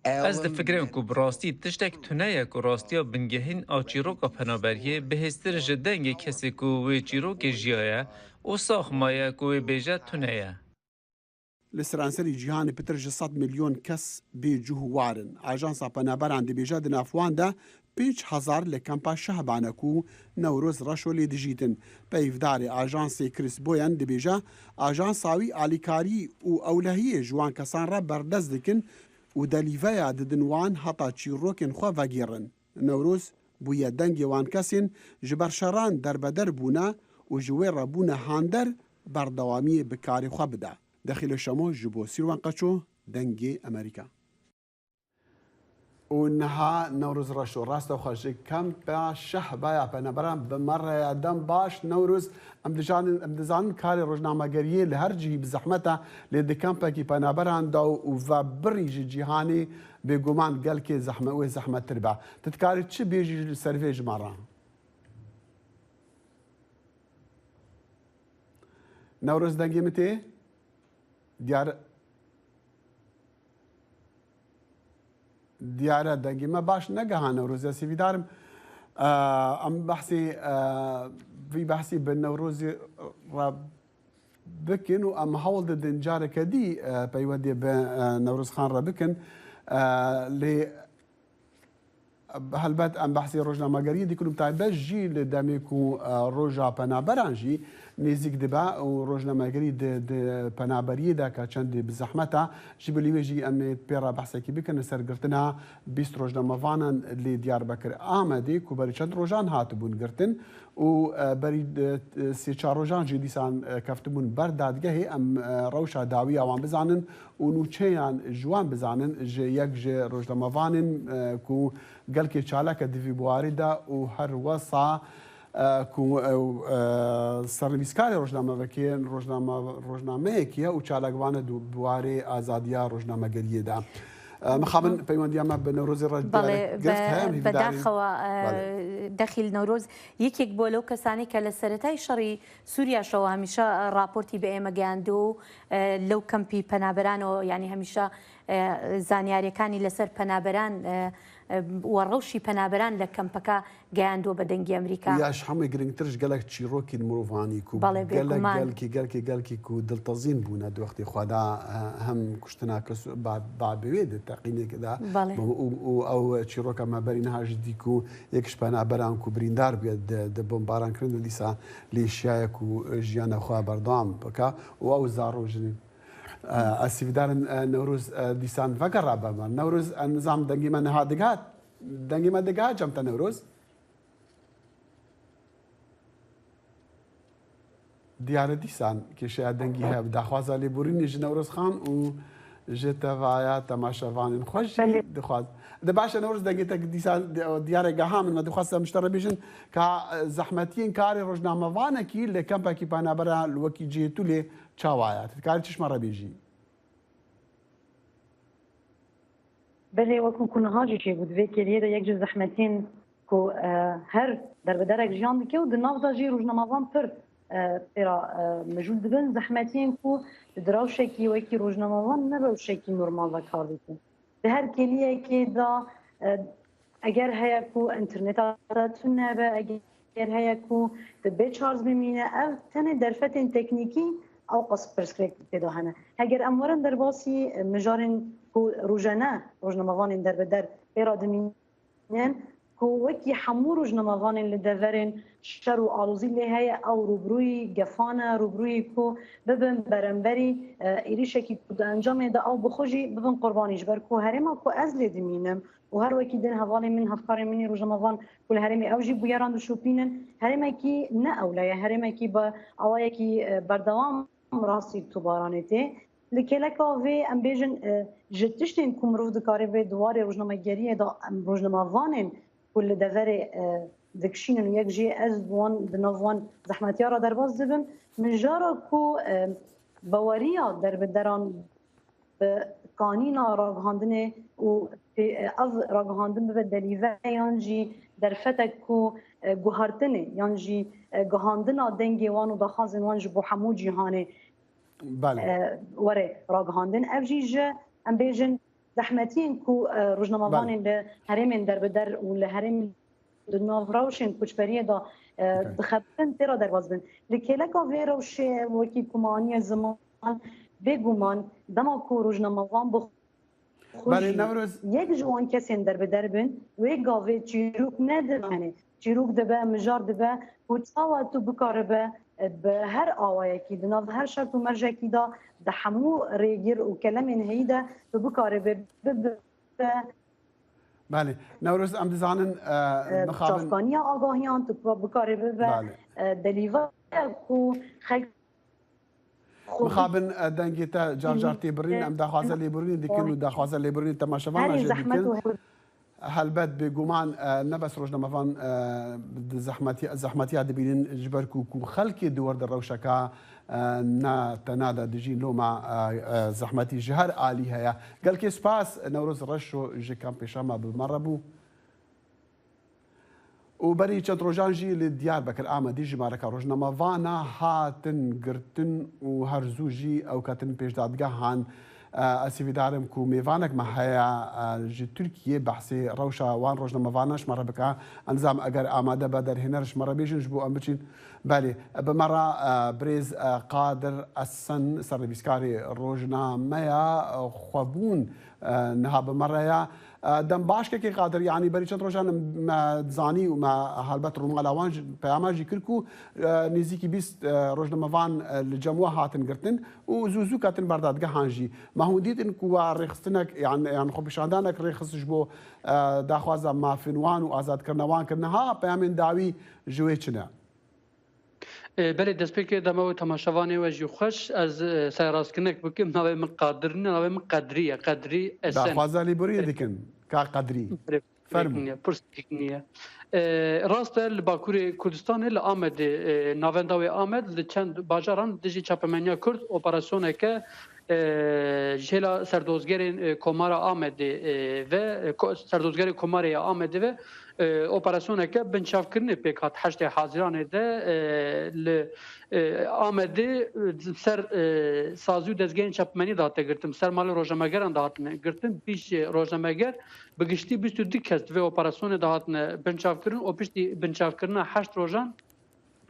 Ez difikirim ku bi rastî tiştek tuneye ku rastiya bingehîn a çîroka penaberiyê bihêztir ji dengê kesê ku wê çîrokê jiyaye û saxmaye ku wê bêje tuneye. Li seranserî cîhanê pitir ji 100 milyon kes bê cihûwarin. Ajansa Penaberan dibêje di nav wan de 5,000 li kempa şehbane ku Newroz reşo lê dijîtin. Peyvdarê ajansê Chris Boyan dibêje ajansa wî alîkarî û ewlehiyê ji wan kesan re berdest dikin û delîveya didin wan heta çîrokên xwe vegêrin. Newroz bûye dengê wan kesên ji ber şeran derbeder bûne û ji wê re bûne hander berdewamiyê bi karê xwe bide. Dexîle Şemo ji bo Sîrwan Qeço dengê Amerîka. û niha Newroz reşo rastexwe ji kempa şehbaya Penaberan bi mereya dem baş Newroz em dizanin karê rojnamegeriyê li her cihî bi zehmeta lê di kempekî Penaberan da û vebirî ji cîhanê bêguman gelkê wê zehmettir be. Tu dikarî çi bêjî li ser vê ji me re? Newroz dengê min tê? دیارە دەنگیمە باش نەگەهانە ڕۆزیە سیویدارم ئەم بەحسی بە نەورۆزی بکن و ئەم هەوڵ دەدەن جارێکە دی پەیوەندی بە نەورۆزخان ڕە بکن لێ هەلبەت ئەم بەحسی ڕۆژنامەگەری دیکردم تایبەت ژی لە دەمێک و ڕۆژا پەنابەران ژی نێزیک دەبا و ڕۆژنامەگەری پەنابەریەدا کە چەندی بزەحمەتە ژی بلیوێژی ئەمێت پێڕا بەحسێکی بکەن سەرگرتنا 20 ڕۆژنامەڤانان لێ دیاربەکر ئامەدی و بەری چەند ڕۆژان هاتبوون گرتن و بەری سێ-چار ڕۆژان ژی دیسان کەفتبوون بەردادگەهێ ئەم ڕەوشە داوی ئەوان بزانن و نوچەیان ژوان بزانن ژێ یەک ژێ ڕۆژنامەڤانن و gelkê çalaka divî buwarî de û her wesa ku sernivîskarê rojnamevekê rojnameyekî ye û çalakvane buwarê azadiya rojnamegeriyê de. مخابن پەیوەندیە me bi Newrozê re بەداخەوە دەخیل نەورۆز یەکێک بۆ لەو کەسانی کە لە سەرەتای شەڕی سووریاشەوە هەمیشە راپۆرتی بە ئێمە گەیاندو و لەو کەمپی پەنابەرانەوە ینی هەمیشە زانیاریەکانی لەسەر پەنابەران وەڕەوشی پەنابەران لە کەمپەکە گەیاندووە بە دەنگی ئەمریکا یاش هەمووی گرنگترش gelek çîrokên mirovانî ku gelkî ku diltezîn bûne di wextê xweda hem kuştina kes babê di teqînekê de û ew çîroka me berî niha ji dî ku yek ji penaberan ku birîndar bûye di bombarankirin li dîsa lêşiyaye ku jiyana xwe berdewam bike û ew zarojin Ez sîvîdarin Newroz dîsan vegera be me. Newroz nizam dengê me niha digihat. Dengê me digihat cem te Newroz? Diyarê dîsan kêşeya dengî heye bi daxwaza lêborînê ji Newrozxan û ji tevaya temaşevanên xwe jî dixwaz. Di baş e Newroz dengê te dîsan diyarê geha min me dixwast em ji te re bêjin ka zehmetiyên karê rojnamevanekî li kempekî penaberan li wekî cihêtûlê çawaye. Tu dikarî çişma re bêjî? Belê wekû ku niha jî çêbû divê kêliyê de yek ji zehmetên ku her derbederek jiyan dike û di nav da jî rojnamevan pir pêra mijûl dibin zehmetiyên ku di dirawşekî wekî rojnamevan ne rewşekî normal ve kar dikin. Di her kêliyekê da eger heye ku interneta tune be eger heye ku di bêçarz bimîne ev tenê derfetên teknîkî ew qas pirsgirêk têda hene. Heger em werin derbasî mijarên ku rojane rojnamevanên derbeder pêra dimînin ku wekî hemû rojnamevanên li deverên şer û alozî lê heye ew rûbrûyî gefane rûbrûyî ku bibin beremberî êrişekî ku di encamê de ew bixwe jî bibin qurbanî ji ber ku herêma ku ez lê dimînim û her wekî din hevalê min hevkarên min rojnamevan ku li herêmê ew jî bûyeran dişopînin herêmekî ne ewle ye herêmekî bi awayekî berdewam rastî tûbaranê tê li keleka vê em bêjin ji tiştên ku mirov dikare vê duwarê rojnamegeriyê da em rojnamavanên ku li deverê dikişînin û yek jî ez bi wan di nav wan zehmetiyara derbas dibim min jara ku baweriya derbideran bi kanîna ragihandinê û ev ragihandin bibe delîve yan jî derfetek ku guhartinê yan jî gihandina dengê wan û daxwazên wan ji bo hemû cîhanê were ragihandin ev jî ji em bêjin zehmetiyên ku rojnamavanên li herêmên derbider û li herêmên di nav rewşên koçberiyê da dixebin têra derbas bin li kêleka vê rewşê wekî kumaniye ziman bêguman dema ku rojnamavan bi yek ji wan kesên derbider bin wê gavê çîrok nedibane çîrok dibe mijar dibe û çawa tu bikaribe bi her awayekî di nav her şert û mercekî da di hemû rêgir û kelemên heyî de tu bikaribe bibe بله نوروز ام دزانن çavkaniya agahiyan tu bikaribe ve delîva ku xelk مخابن دنگی تا جار جار تیبرین ام دخوازه لیبرین دیکن و دخوازه لیبرین تماشاوان آجه دیکن هلبت بگومان نبس روزنامه‌وان زحمتی دبینن جبر کو خلکی دور در روشکا نا تنادا دجین لوما زحمتی جهر عالی هيا قال كي سباس نوروز رشو جي كان بيشاما بمربو وبري چند روجان جي لديار بكر آمدي جي ماركا روزنامه‌وانا هاتن گرتن و هرزوجي او كاتن پیش دادگاهان اسیویدارم کو میوانک محیا جی ترکیه بحثی روشا وان روزنامه‌وانش مره بکا انظام اگر آماده بدر هنرش مره بیشن جبو ام بچین بله بمره بريز قادر السن سرویسکاری روزنامه خوابون نها بمره دم باش که قادر یعنی بری چند روزان زانی و ما هلبت رو مالوان پیامجی کرکو نزیکی 20 روزنامه‌وان الجموع هاتن گرتن و زوزو کاتن بردادگاه هانجی ما هو دیدن کو رخصتنک يعني خو بشاندانک رخصش بو داخوازه ما فنوان و آزاد کرنوان کرنها پیامین داوی جوی چنه بله دەستپێکی دەمەوە تەماشاوانێ وەژی خۆش ئەس سایڕاستکردنێک بکەم ناوێ من قادرن ناوێ من قەدریە قەدری داخوازە لیبوریە دیکن کا قەدری پرسێک نییە ڕاستە لە باکووری کوردستانê li Amedê navenda wê Amed li çend bajaran dijî çapemeniya Kurd operasyoneke jêla serdozgerên Komara Amedê ve serdozgerê Komarê Amedê ve operasyoneke binçavkirinê pêk hat heştê haziranê de li Amedê ser sazî û dezgehên çapmenî de hate girtin ser malê rojnamegeran de hatine girtin pîş rojnameger bi giştî 22 kes vê operasyonê de hatine binçavkirin û piştî binçavkirina heşt rojan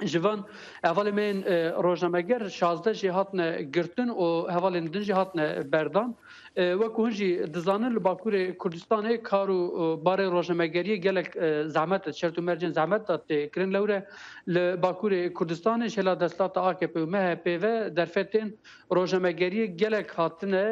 ji van hevalên rojnameger 16 jî hatine girtin û hevalên din jî hatine berdan وەکو hûn jî dizanin li Bakurê Kurdistanê kar û barê rojnamegeriyê gelek zehmet şert û mercên zehmet da tê kirin lewre li Bakurê Kurdistanê jêla desthilata AKP û MHP ve derfetên rojnamegeriyê gelek hatine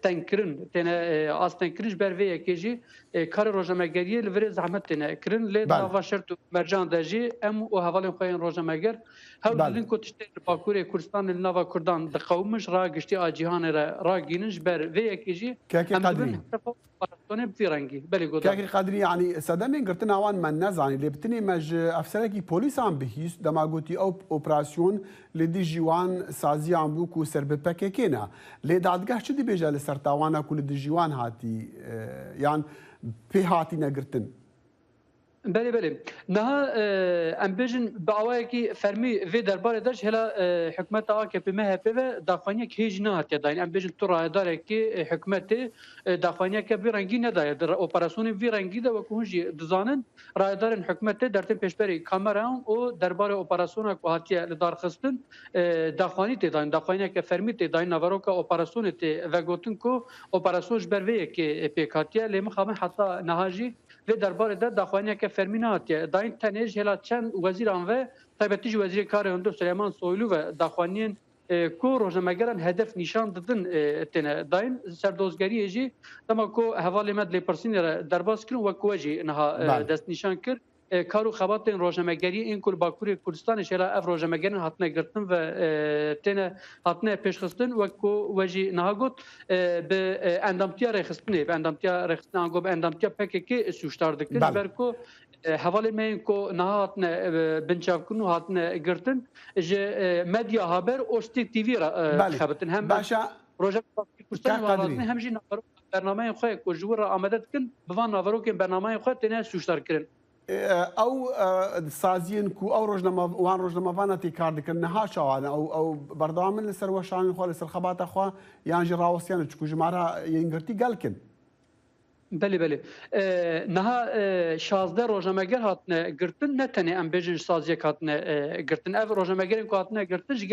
tengkirin têne astengkirin ji ber vê yekê jî karê rojnamegeriyê li virê zehmet têne kirin lê nava şert û mercan de jî em û hevalên xwe yên rojnameger hewl didin ku tiştê li Bakurê Kurdistanê li nava Kurdan diqewimiş ra giştî a cîhanê re ragînin ji ber vê yekê jî كاكي قدري يعني سدمين قرتنا وان من نزاني اللي بتني مج افسركي بوليس عم بهيس دما قوتي او اوبراسيون لدي جيوان سازي عم بوكو سرب باكيكينا لي دادگاه شدي بيجا لسرتاوانا كل دي جيوان هاتي يعني في هاتي نقرتن بله بله نه ام بجن باوایکی فرمی و درباره داش هلا حکومت AKP MHP و دافانیک هیچ نه هات داین ام بجن تو راه داره کی حکومت دافانیک به رنگی نه داید اپراسیون وی رنگی ده و کوجی دزانن راه دارن حکومت درتن پیشبری کامرا او درباره اپراسیون کو هاتیه لدار خستن دافانی ته داین دافانیک فرمی ته داین نواروکا اپراسیون ته و گوتن کو اپراسیون بروی کی پیکاتیه لم خام حتی نهاجی و درباره ده دافانیک فرمینات داین تنیج هلا چند وزیران و تایبەتی وزیر کار هندو سلیمان سویلو و داخوانین کو روزنامه‌گران هدف نشان دادن تنه داین سردوزگری جی تما کو حواله مد لپرسین درباس کردن و کو جی نه دست نشان کرد کار و خباتên rojnamegeriyê ên ku li Bakurê Kurdistanê şêla ev rojnamegerên hatine girtin ve têne hatine pêşxistin wek ku we jî niha got bi endamtiya rêxistinê bi endamtiya rêxistina got bi endamtiya PKK sûcdar dikin ji ber ku hevalê me ku niha hatine binçavkirin û hatine girtin ji medya haber û Stêk TV re xebitin hem Rojnamegerê Kurdistanê hem jî bernameyên xwe ku ji wir re amade dikin bi van naverokên bernameyên xwe têne sûcdarkirin. ئەو سازیین و ئەو وان ڕۆژنەمەوانەتی کار دەکەن نەها شەوانە ئەو بەردەوامن لەسەر وەشانی خۆ لەسەر خەباتەخوا یانژی ڕاوەستیانە چکو ژمارە یەنگرتی گەلکن. بله بله نها 16 rojnameger hatine girtin ne tenê em bêjin saziyek hatine girtin ev rojnamegerên ku hatine girtin ji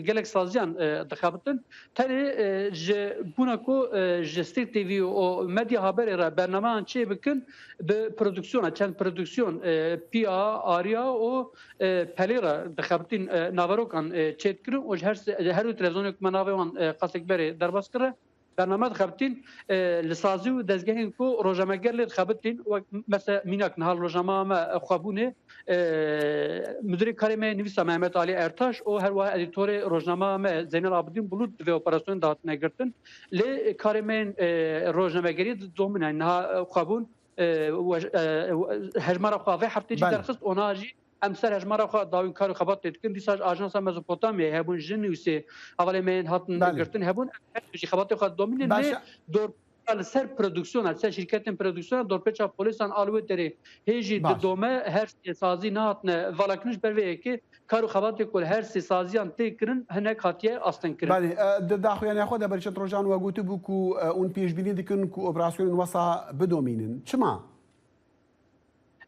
gelek saziyan dixebitin tenê ji bûna ku ji Stêk TV û medya haberê re bernameyan çê bikin bi prodüksiyona çend prodüksiyon PA Arya û pelê re dixebitin naverokan çê dikirin û her û televizyonê ku me navê wan qasekberê derbas kire برنامه خبتین لسازی و دزگهین کو روزنامه‌گر لید خبتین و مثلا میناک نهال روزنامه ما خوابونه مدیر کارمه نویسا محمد علی ارتاش و هر واحد ادیتور روزنامه ما زین العابدین بلود و اپراسیون دات نگرتن ل کارمه روزنامه‌گری دومینه نه خوابون و هجمار خوابه هفته جی درخست اوناجی امسر هجمار خو داوین کار خبات تکن دیساج آژانس مزوپوتامیا هبون جنوسی اولی من هاتن گرتن هبون چی خبات خو دومینه دور سر پرودکسیون سر شرکتین پرودکسیون دور پچا پلیسان آلوی دری هیچی دومه هر سازی نهاتن والاکنش بروی که کارو خبات کل هر سازیان تکرن هنک خاطیه اصلا کرد. بله داخویانی خود برشت روزان و گویی بو کو اون پیش بینی دکن کو اپراسیون واسه بدومینن چما؟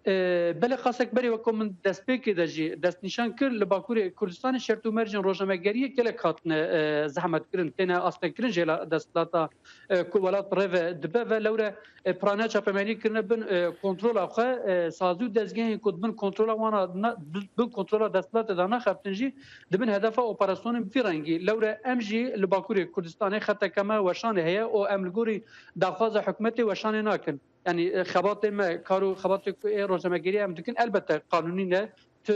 بله خاصک بری وکم من دست پیکی دجی دست نشان کرد لباکوری کردستان شرط و مرجان روزنامه‌گری کل کاتن زحمت کردن تنها اصلا کردن جلا دستلاتا کولات ریو دبه و لوره پرانه چاپمنی کردن بن کنترل آخه سازو دزگین کد بن کنترل وانا بن کنترل دستلات دانا خفتنجی دبن هدف اپراسیون فیرنگی لوره امجی لباکوری کردستان خط کما وشان هيا او املگوری دخواز حکومتی وشان ناکن يعني خبات ما كارو خبات روزنامه‌گری هم دکن البته قانونی نه تو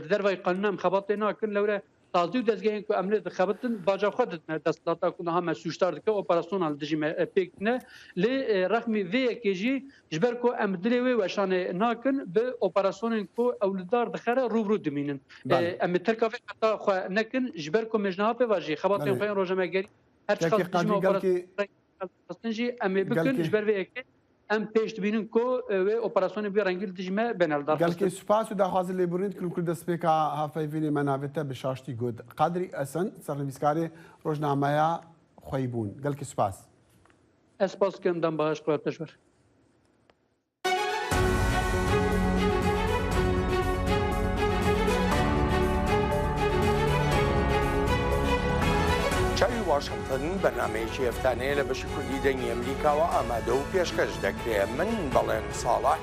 دروای قانون هم خبات ناکن لوره تازه دزگهین کو عمل خباتن باجا خود دستلاتا کو هم سوشتار دک اپراسیون ال دجی پیکنه ل رقمی وی کیجی جبر کو امدلی و وشان ناکن به اپراسیون کو اولدار دخره روبرو دمینن ام ترکافه حتی خو نکن جبر کو مجنها به واجی خبات خو روزنامه‌گری هر چقدر دجی اپراسیون ام بکن جبر وی ام پیش بینن کو و اپراسیون بی رنگیل دجمه بنال دار قال كي سباس ودا خاز اللي بريد كل دست بيكا هافي فيني منابته بشاشتي جود قدري اسن سرنفيسكاري روزنامه خويبون قال كي سباس اسباس كندم باش قوت تشور واشنطن بەرنمەیەکی هەفتانەیە لە بەشی کوردی دەنگی ئەمریکاوە ئامادە و پێشکەش دەکرێت من بەڵێن ساڵح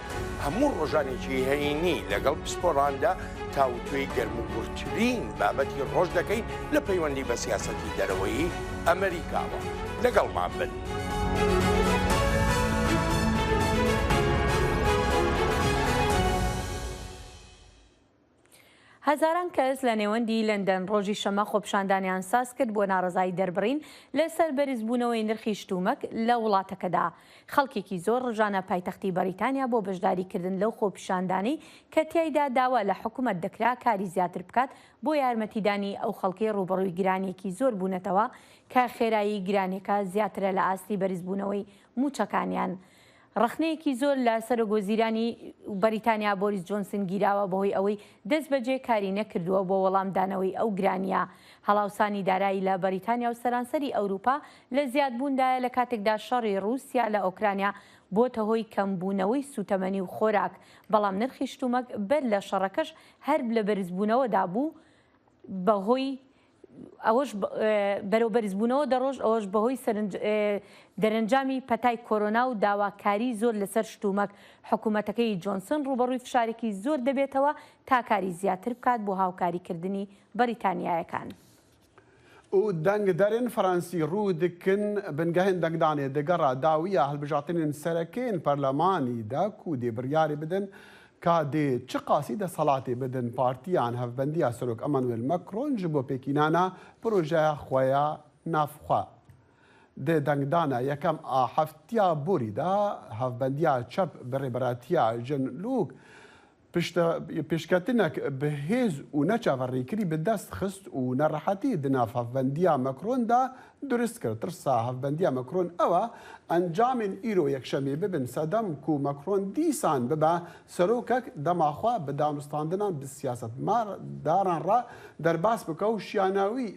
هەموو ڕۆژانێکی هەینی لەگەڵ پسپۆراندا تاوتوێی گەرموگورترین بابەتی ڕۆژ دەکەین لە پەیوەندی بە سیاسەتی دەرەوەی ئەمریکاوە لەگەڵمان بن. هەزاران کەس لە نێوەندی لەندەن ڕۆژی شەمە خۆپشاندانیان ساز کرد بۆ ناڕزایی دەربڕین لەسەر بەرزبوونەوەی نرخی شتومەک لە وڵاتەکەدا. خەڵکێکی زۆر ڕژانە پایتەختی بەریتانیا بۆ بەشداریکردن لەو خۆپشاندانەی کە تیایدا داوا لە حکوومەت دەکرا کاری زیاتر بکات بۆ یارمەتیدانی ئەو خەڵکی ڕوبەڕووی گرانێکی زۆر بوونەتەوە کە خێرایی گرانێکە زیاترە لە ئاستی بەرزبوونەوەی موچەکانیان. ڕخنەیەکی زۆر لە سەرۆگۆزیرانی بەریتانیا بۆریس جۆنسن گیراوە بەهۆی ئەوەی دەست بەجێ کاری نەکردووە بۆ وەڵامدانەوەی ئەو گرانیە. هەڵاوسانی دارایی لە بەریتانیا و سەرانسەری ئەوروپا لە زیادبووندایە لە کاتێکدا شەڕی رووسیا لە ئۆکرانیا بۆتە هۆی کەمبوونەوەی سوتەمەنی و خۆراک. بەڵام نرخی شتومەک بەر لە شەڕەکەش هەر لە بەرزبوونەوەدا بوو بەهۆی ئەوەش بەرەو بەرزبوونەوە دەڕۆژ ئەوەش بەهۆی دەرەنجامی پەتای کۆرۆنا و داواکاری زۆر لەسەر شتومەک. حکوومەتەکەی جۆنسن ڕوبەڕووی فشارێکی زۆر دەبێتەوە تا کاری زیاتر بکات بۆ هاوکاریکردنی بەریتانیایەکان. و دەنگدەرێن فەرەنسی ڕوو دکن بنگەهێن دەنگدانێ دەگەڕا داویە هەڵبژاتنین سەرەکەین پەرلەمانی دا کو دێ بڕیاری بدەن کا دێ چ قاسی دەسەڵاتی بدن پارتیان هەفبەندیە سەرۆک ئەمانوێل مەکرۆن ji بۆ پێکینانە پرۆژەیە خۆیە نافخوا. دێ دەنگدانە یەکەم هەفتیا بوریدا هەفبەندیە چەپ بەڕێبەراتیە ژن لوک پێشکەتنێک بەهێز و نەچاوەڕێکری بدەست خست و نەڕەحەتی دناف هەفبەندیە مەکرۆندا دروست کرد. ترسا هەفبەندیە مەکرۆن ئەوە ئەنجامین ئیرۆ یەکشەمێ ببن سەدەم و مەکرۆن دیسان ببە سەرۆکەک دەماخوا بە دانوستاندنان bi سیاسەتداران ڕ دەرباس بکە و شیاناوی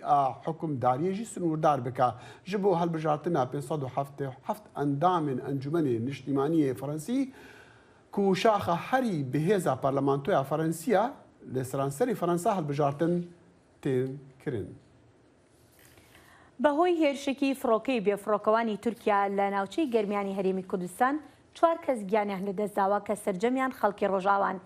حکومداریەژی سنووردار بکە ji بۆ هەڵبژارتنا 577 ئەندامên ئەنجومەنێ نیشتیمانیە فەرەنسی ku şaxa herî bi hêza parlamentoya Ferensîya li seranserê Ferensa hilbijartin tên kirin. بەهۆی هێرشێکی فڕۆکەی بێفڕۆکەوانی تورکیا لە ناوچەی گەرمیانی هەرێمی کوردستان 4 کەس گیانیان لەدەستداوە کە سەرجەمیان خەڵکی ڕۆژاوان.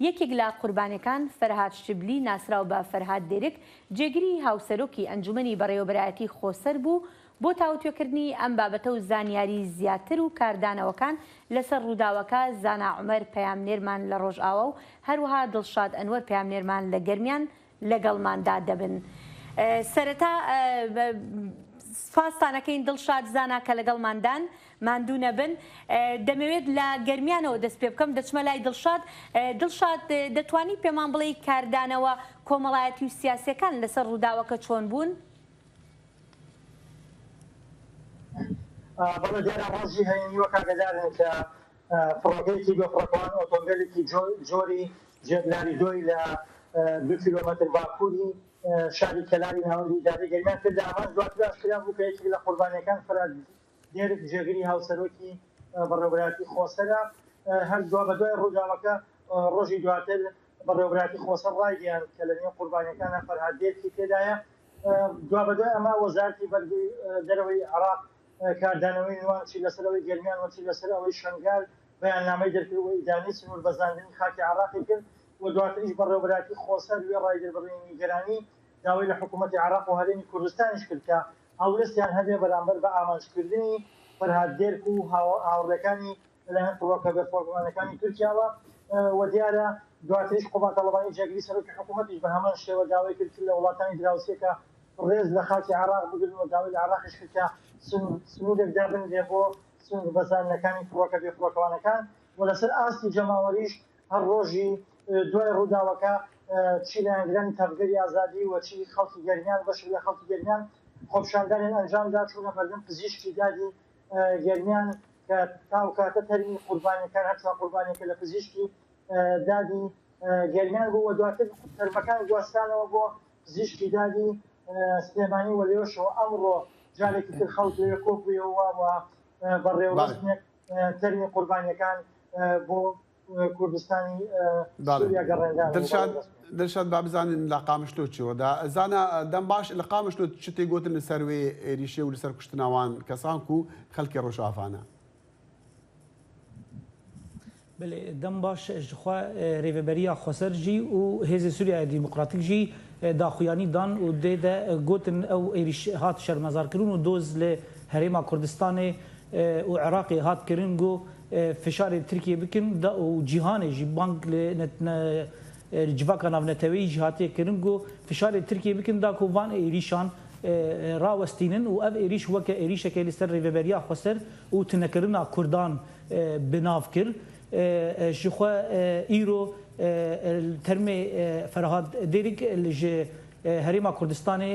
یەکێک لە قوربانەکان فەرهاد شبلی ناسراو بە فەرهاد دێرک جێگیری هاوسەرۆکی ئەنجومەنی بەڕێوەبەرایەتی خۆسەر بوو بۆ تاوتوێکردنی ئەم بابەتە و زانیاری زیاتر و کاردانەوەکان لەسەر ڕووداوەکە زانا عومەر پەیامنێرمان لە ڕۆژئاوا و هەروەها دڵشاد ئەنوەر پەیامنێرمان لە گەرمیان لەگەڵماندا دەبن. سەرەتا سپاسانەکەین دڵشاد زانا کە لەگەڵماندان ماندوو نەبن. دەمەوێت لە گەرمیانەوە دەست پێ بکەم دەچمە لای دڵشاد. دڵشاد دەتوانی پێمان بڵێ کاردانەوە کۆمەڵایەتی و سیاسیەکان لەسەر ڕووداوەکە چۆن بوون؟ بەڵێ دیارە ڕۆژی هەینیوە کاگەدارن کە فڕۆکەیەکی بێفڕۆکەوان ئۆتۆمبیلێکی جۆری جێبلاری دۆی لە 2 کیلۆمەتر باکووری شاری کەلاری ناوەندی ئیدارەی گەرمیان کرد. ئەمان دواتر ئاشکرا بوو کە یەکێک لە قوربانیەکان فەرهاد دێرک جێگیری هاوسەرۆکی بەڕێوەبەرایەتی خۆسەرە. هەر دوا بە دوای ڕووداوەکە ڕۆژی دواتر بەڕێوەبەرایەتی خۆسەر ڕایگەیان کە لە نێو قوربانیەکانە فەرهاد دێرکی تێدایە. دوا بە دوای ئەما وەزارەتی بەرگری دەرەوەی عێراق کاردانەوەی نوانچی لەسەرەوەی گەرمیان وەچی لەسەر ئەوەی شنگال بەیاننامەی دەرکرد و ئیدانی سنوور بەزاندنی خاکی عێراقی کرد و دواتریش بەڕێوەبەرایەتی خۆسەر وێ ڕایدەربڕینی نیگەرانی داوای لە حکوومەتی عێراق و هەرێمی کوردستانیش کرد کە هەوڵستیان هەبێ بەرامبەر بە ئامانجکردنی فەرهاد دێرک و هاوڕێکانی لەلایەن فڕۆکە بێفڕۆکەوانەکانی تورکیاوە و دیارە دواتریش قوبا تەڵەبانی جێگیری سەرۆکی حکوومەتیش بە هەمان شێوە داوای کرد لە وڵاتانی دراوسێکە ڕێز لە خاکی عێراق بگرن و داوای لە عێراقیش کرد کە سنوورێک دابنێ بۆ سنوور بەزانەکانی فڕۆکە بێفڕۆکەوانەکان و لەسەر ئاستی جەماوەریش هەر ڕۆژی دوای ڕووداوەکە چی لایەنگرانی تەبگەری ئازادی و چی خەڵکی گەرمیان بەشێک لە خەڵکی گەرمیان خۆپیشاندانیان ئەنجامدا چوونە بەردەم پزیشکی دادی گەرمیان کە تاو کاتە تەرمی قوربانیەکان هەرچا قوربانیەکە لە پزیشکی دادی گەرمیان بوو و دواتر تەرمەکان گواستانەوە بۆ پزیشکی دادی سلێمانی و لێوەشەوە ئەمڕۆ جارێکی تر خەڵک لێ کۆبوویەوە و بەڕێوەبەستنێک تەرمی قوربانیەکان بۆ کوردستانی سووریا گەڕێندان. دڵشاد با بزانین لە قامشلۆ چیوەدا زانە دەم باش لە قامشلۆ چ تێگوتن لەسەر وێ عێریشێ و لەسەر کوشتناوان کەسان و خەڵکی ڕۆژئافانە. دەم باش خوا رێڤەبەریە خۆسەر جی و هێزی سووریا دیموکراتیک جی داخویانی دان و دێدە گوتن ئەو عێریش هات شەرمەزارکردن و دۆز لە هەرێما کوردستانê و عێراقی هاتkirin و فشارê Tirkiye bikin û cîhanê jî bank li civaka navnetewî jî hatiye kirin got fişarê Tirkiye bikin da ku van êrîşan rawestînin û ev êrîş weke êrîşekê li ser rêveberiya xweser û tunekirina Kurdan binav kir ji xwe îro termê Ferhad Dêrîk ji Herêma Kurdistanê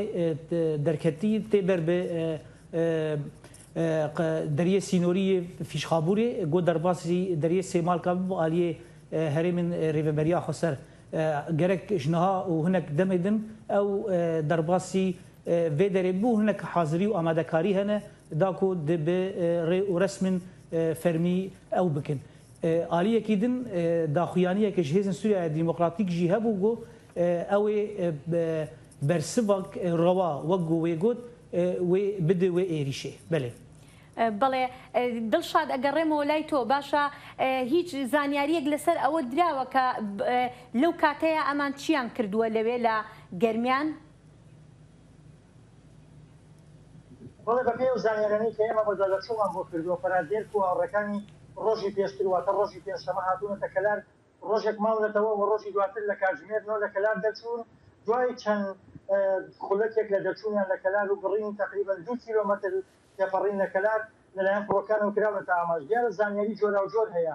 derketî tê ber bi دەریە سینۆریە فیشخابوورێ گۆ دەرباسی دەریە سێمالکە عالیە هەرێمن ڕێڤەبەریە خۆسەر گەرەک ژنەها و هەنێک دەمێدن ئەو دەرباسی vê derê bû hinek hazirî û amadekarî hene dako dibe rê û resmin fermî ew bikin. Aliyekî din daxuyaniyeke ji hêzên Sûriya Demokratîk jî hebû got ew ê bersivak rewa wek got wê got wê bide wê êrîşê belê. بەڵێ دڵشاد ئەگەڕێمەوە لای تۆ باشە هیچ زانیاریەک لەسەر ئەوە دراوە کە لەو کاتەیە ئەمان چیان کردووە لەوێ لە گەرمیان؟ بەڵێ بە پێی و زانیارانەی کە ئێمە بەدادەچوومان بۆ کردووە فەرهاد دێرک و هاوڕێکانی ڕۆژی پێشتر واتە ڕۆژی پێنجشەمە هاتوونەتە کەلار ڕۆژێک ماڵێتەوە و ڕۆژی دواتر لە کاتژمێرنەوە لە کەلار دەچوون دوای چەند خولەکێک لە دەچوونیان لە کەلار و بڕین تقریبا 2 کیلۆمەتر تێپەڕین لە کەلار لەلایەن فڕۆکانەوە کراونەتە ئاماژگار زانیاری جۆرا و جۆر هەیە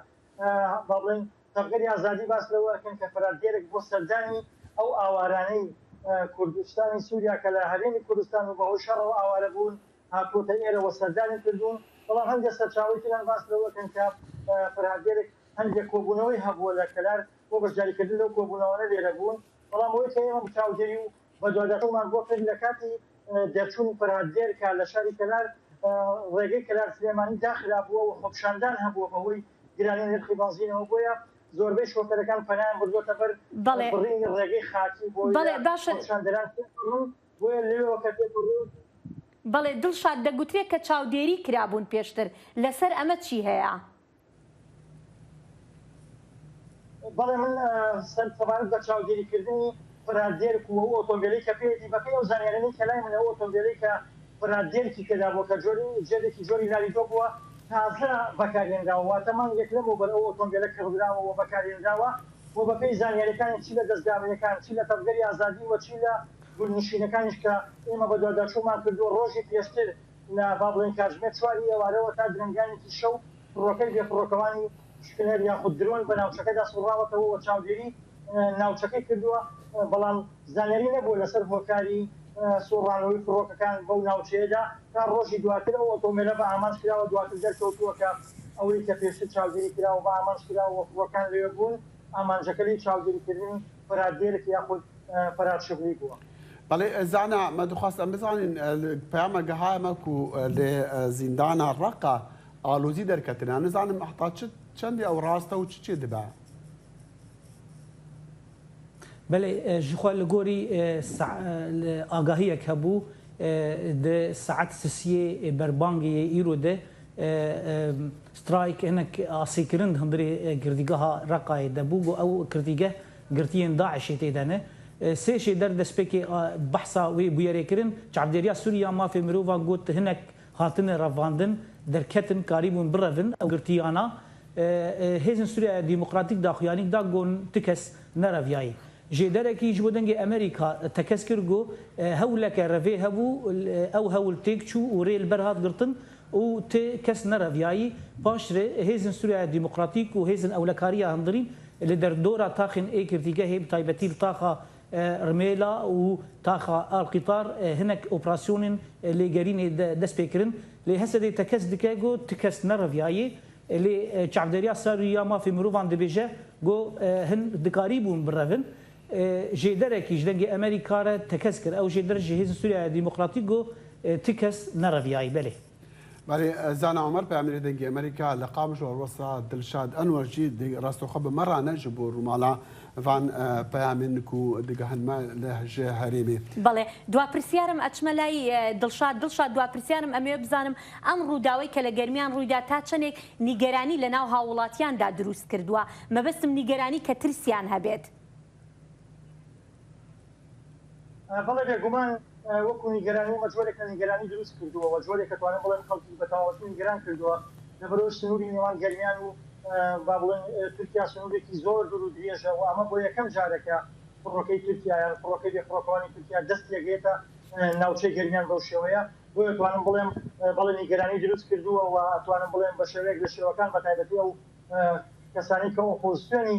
با بڵێن تەبگەری ئازادی باس لەوەکەن کە فەرادگەرێک بۆ سەردانی ئەو ئاوارانەی کوردستانی سووریا کە لە هەرێمی کوردستان و بەهۆی شەڕەوە ئاوارە بوون هاتوۆتە ئێرەوە سەردانی کردوون بەڵام هەندێک سەرچاوی تریان باس لەوەکەن کە فەرهادگەرێک هەندێک کۆبوونەوەی هەبووە لە کەلار بۆ بەشداریکردن لەو کۆبوونەوەە لێرە بوون بەڵام ئەوەی کە ئێمە چاودێری و بە دووادەکەمان بۆ کرد لە کاتی دەرچوونی فەرهادگەر کە لە شاری کەلار ڕێگەی کەلار سلێمانی داخرا بووە و خۆپشاندان هەبووە بەهۆی گرانی نرخی بنزینەوە بۆیە زۆربەی شۆفێرەکان پەنایان بردوۆتە بەر بڕینی ڕێگەی خاکی بۆ خۆپشاندەران بۆیە لێەوە کە بەڵێ دڵشاد دەگوترێت کە چاودێری کرابوون پێشتر لەسەر ئەمە چی هەیە؟ بەڵێ من سەر تەبارەت بە چاودێریکردنی فەرهادگەر و ئۆتۆمبیلی کە پێێتی بەپێ ئەو زانیارانەی کە لای منەوە ئۆتۆمبیلی کە فەرهادگەرێکی تێدا بووە کە جێدێکی جۆری لاریدۆ بووە تازە بەکارهێنراوە واتەمان یەکلەم و بەر ئەو ئۆتۆمبیلە کڕدراوە بەکارهێنراوە بۆ بەپێی زانیاریەکانی چی لە دەستگاوەکان چی لە تەبگەری ئازادی وە چی لە گونشینەکانیش کە ئێمە بە دوواداچوومان کردو ڕۆژی پێشتر لە با بڵێن کاتژمێر 4 ئێوارەوە تا درنگانێکی شەو فڕۆکەی بێفڕۆکەوانی شکنەر یاخود درۆن بە ناوچەکەدا سوڕاوەتەوە و چاودێری ناوچەکەی کردووە بەڵام زانیاری نەبوو لەسەر هۆکاری سوڕانەوەی فڕۆکەکان بەو ناوچەیەدا تا ڕۆژی دواتر ئەو ئۆتۆمبیلە بە ئامانج کراوە دواتر دەرکەوتووە کە ئەوەی کە پێشتر چاودێری کراوە بە ئامانج کراوە فڕۆکان لێ بوون ئامانجەکەی چاودێریکردنی فەرهادگەرێک یاخود فەرهاد شغلی بووە. بەڵێ زانە مە دخواستم بزانین پەیامە گەهایەمە و لێ زیندانە ڕقە ئالۆزی دەرکەتنە نزانم ئەحتا چەندی ئەو ڕاستە و چی دەبە؟ بەڵێ ژخوا لە گۆری ئاگاهیەک هەبوو سعات سسیێ بەربانگی ئیرۆدە سترایک هەنێک ئاسیکردن هەندێ گردیگەها ڕقای دەبوو بۆ ئەو کردیگە گرتیان داعشی تێدانە سێشێ دەردەستپێکی بەحسا وێ بویێرێکردن چاودێریە سووریا مافێ مرۆڤ گوت هەنێک هاتنە ڕەڤاندن دەرکەتن کاریبوون بڕەڤن ئەو گرتیانە هێزن سووریا دیموکراتیک داخوایانیکدا گۆن تکەس نەرەڤایی ژێدەرێکی ji bo dengê Amerîka tekez kir got hewleke revê hebû ew hewl têk çû û rê li ber hat girtin û tê kes nereviyayî paş rê hêzin Sûriya Demokratîk û hêzin ewlekariya hundirîn li derdora taxên êkirtîgehê bi taybetî li taxa Rmêla û taxa Alqîtar hinek operasyonên lêgerînê dest pê kirin lê hesedê tekez dike got tikes nereviyayê lê çavderiya Sûriya mafê mirovan dibêje got hin dikarî bûn birevin جێدەرێکی دەنگی ئەمریکارە تەکەس کرد ئەو ژێدەر ji hêzin Sûriya Demokratîk got tikes nereviyayî belê. بەێ زانە عمەر پامێری دەنگی ئەمریکا لە قامش وەسا دڵشاد ئەنوەرجی ڕاستەخۆ بە مەڕانە ji بۆ ڕووماڵا van پەیامێن و دگەهنمە لە هەژێ هەرێمێ. بەڵێ دوا پرسیارم ئەچمە لای دڵشاد دوا پرسیارم ئەمێ بزانم ئەم ڕووداوی کە لە گەرمیان ڕوویدا تا چەندێک نیگەرانی لە ناو هاوڵاتیاندا دروست کردووە مەبەستم نیگەرانی کە ترسیان هەبێت. بەڵێ بێگومان وەکو نیگەرانی و مەجۆرێکە نیگەرانی دروست کردووە وە جۆرێک کە توانێت بڵێن خەڵکی بە تەواوەتی نیگەران کردووە لەبەرەوەی سنووری نێوان گەرمیان و با بڵێن تورکیا سنوورێکی زۆر دوور و درێژە و ئەمە بۆ یەکەم جارێکە فڕۆکەی تورکیا یان فڕۆکەی بێفڕۆکەوانی تورکیا دەست یەکێتە ناوچەی گەرمیان بەو شێوەیە بۆیە توانم بڵێم بەڵێ نیگەرانی دروست کردووە و توانم بڵێم بە شێوەیەک لە شێوەکان بە تایبەتی ئەو کەسانی کە ئۆپۆزیسیۆنی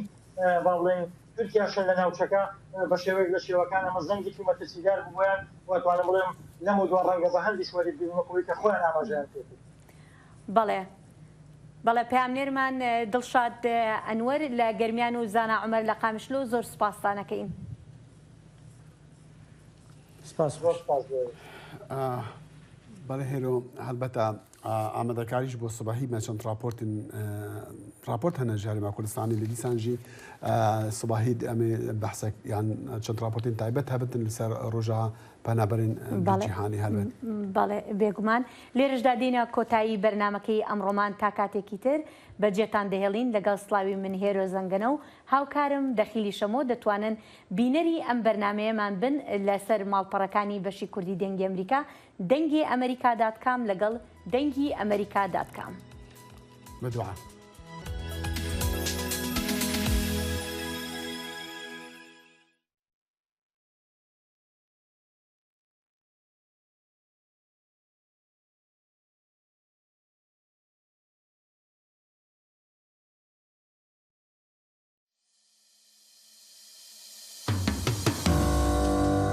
با بڵێن تورکیاشن لە ناوچەکە بە شێوەیەک لە شێوەکان ئەمە زەنگێکی مەترسیدار بوویان واتوانم بڵێم لەم و دو ڕەنگە بە هەندی شوەری بوونەوەی کە خۆیان ئاماژەیان پێ بەڵێ پامنێرمان دڵشاد ئەنوەر لە گەرمیان و زانا عومەر لە قامشلۆ زۆر سوپاسانەکەین. بەڵێ هێرۆ هەلبەتە ئامادەکاریش بۆ سباهی مە چەند راپۆرت هەنە ژارێما کوردستانی لە دیسانجی سباهی ئەمێ بەحسێک یان چەند راپۆرتین تایبەت هەبتن لەسەر ڕۆژە پەنابەرین جیهانی هەلبێت. بەڵێ بێگومان لێرەشدا دێنە کۆتایی بەرنامەکەی ئەمڕۆمان تا کاتێکی تر بەجێتان دەهێڵین لەگەڵ سلاوی من هێرۆ زەنگەنە و هاوکارم دەخیلی شەمۆ دەتوانن بینەری ئەم بەرنمەیەمان بن لەسەر ماڵپەڕەکانی بەشی کوردی دەنگی ئەمریکا دەنگی ئەمریکا.com لەگەڵ دەنگی ئەمریکا.com. بەدوعا.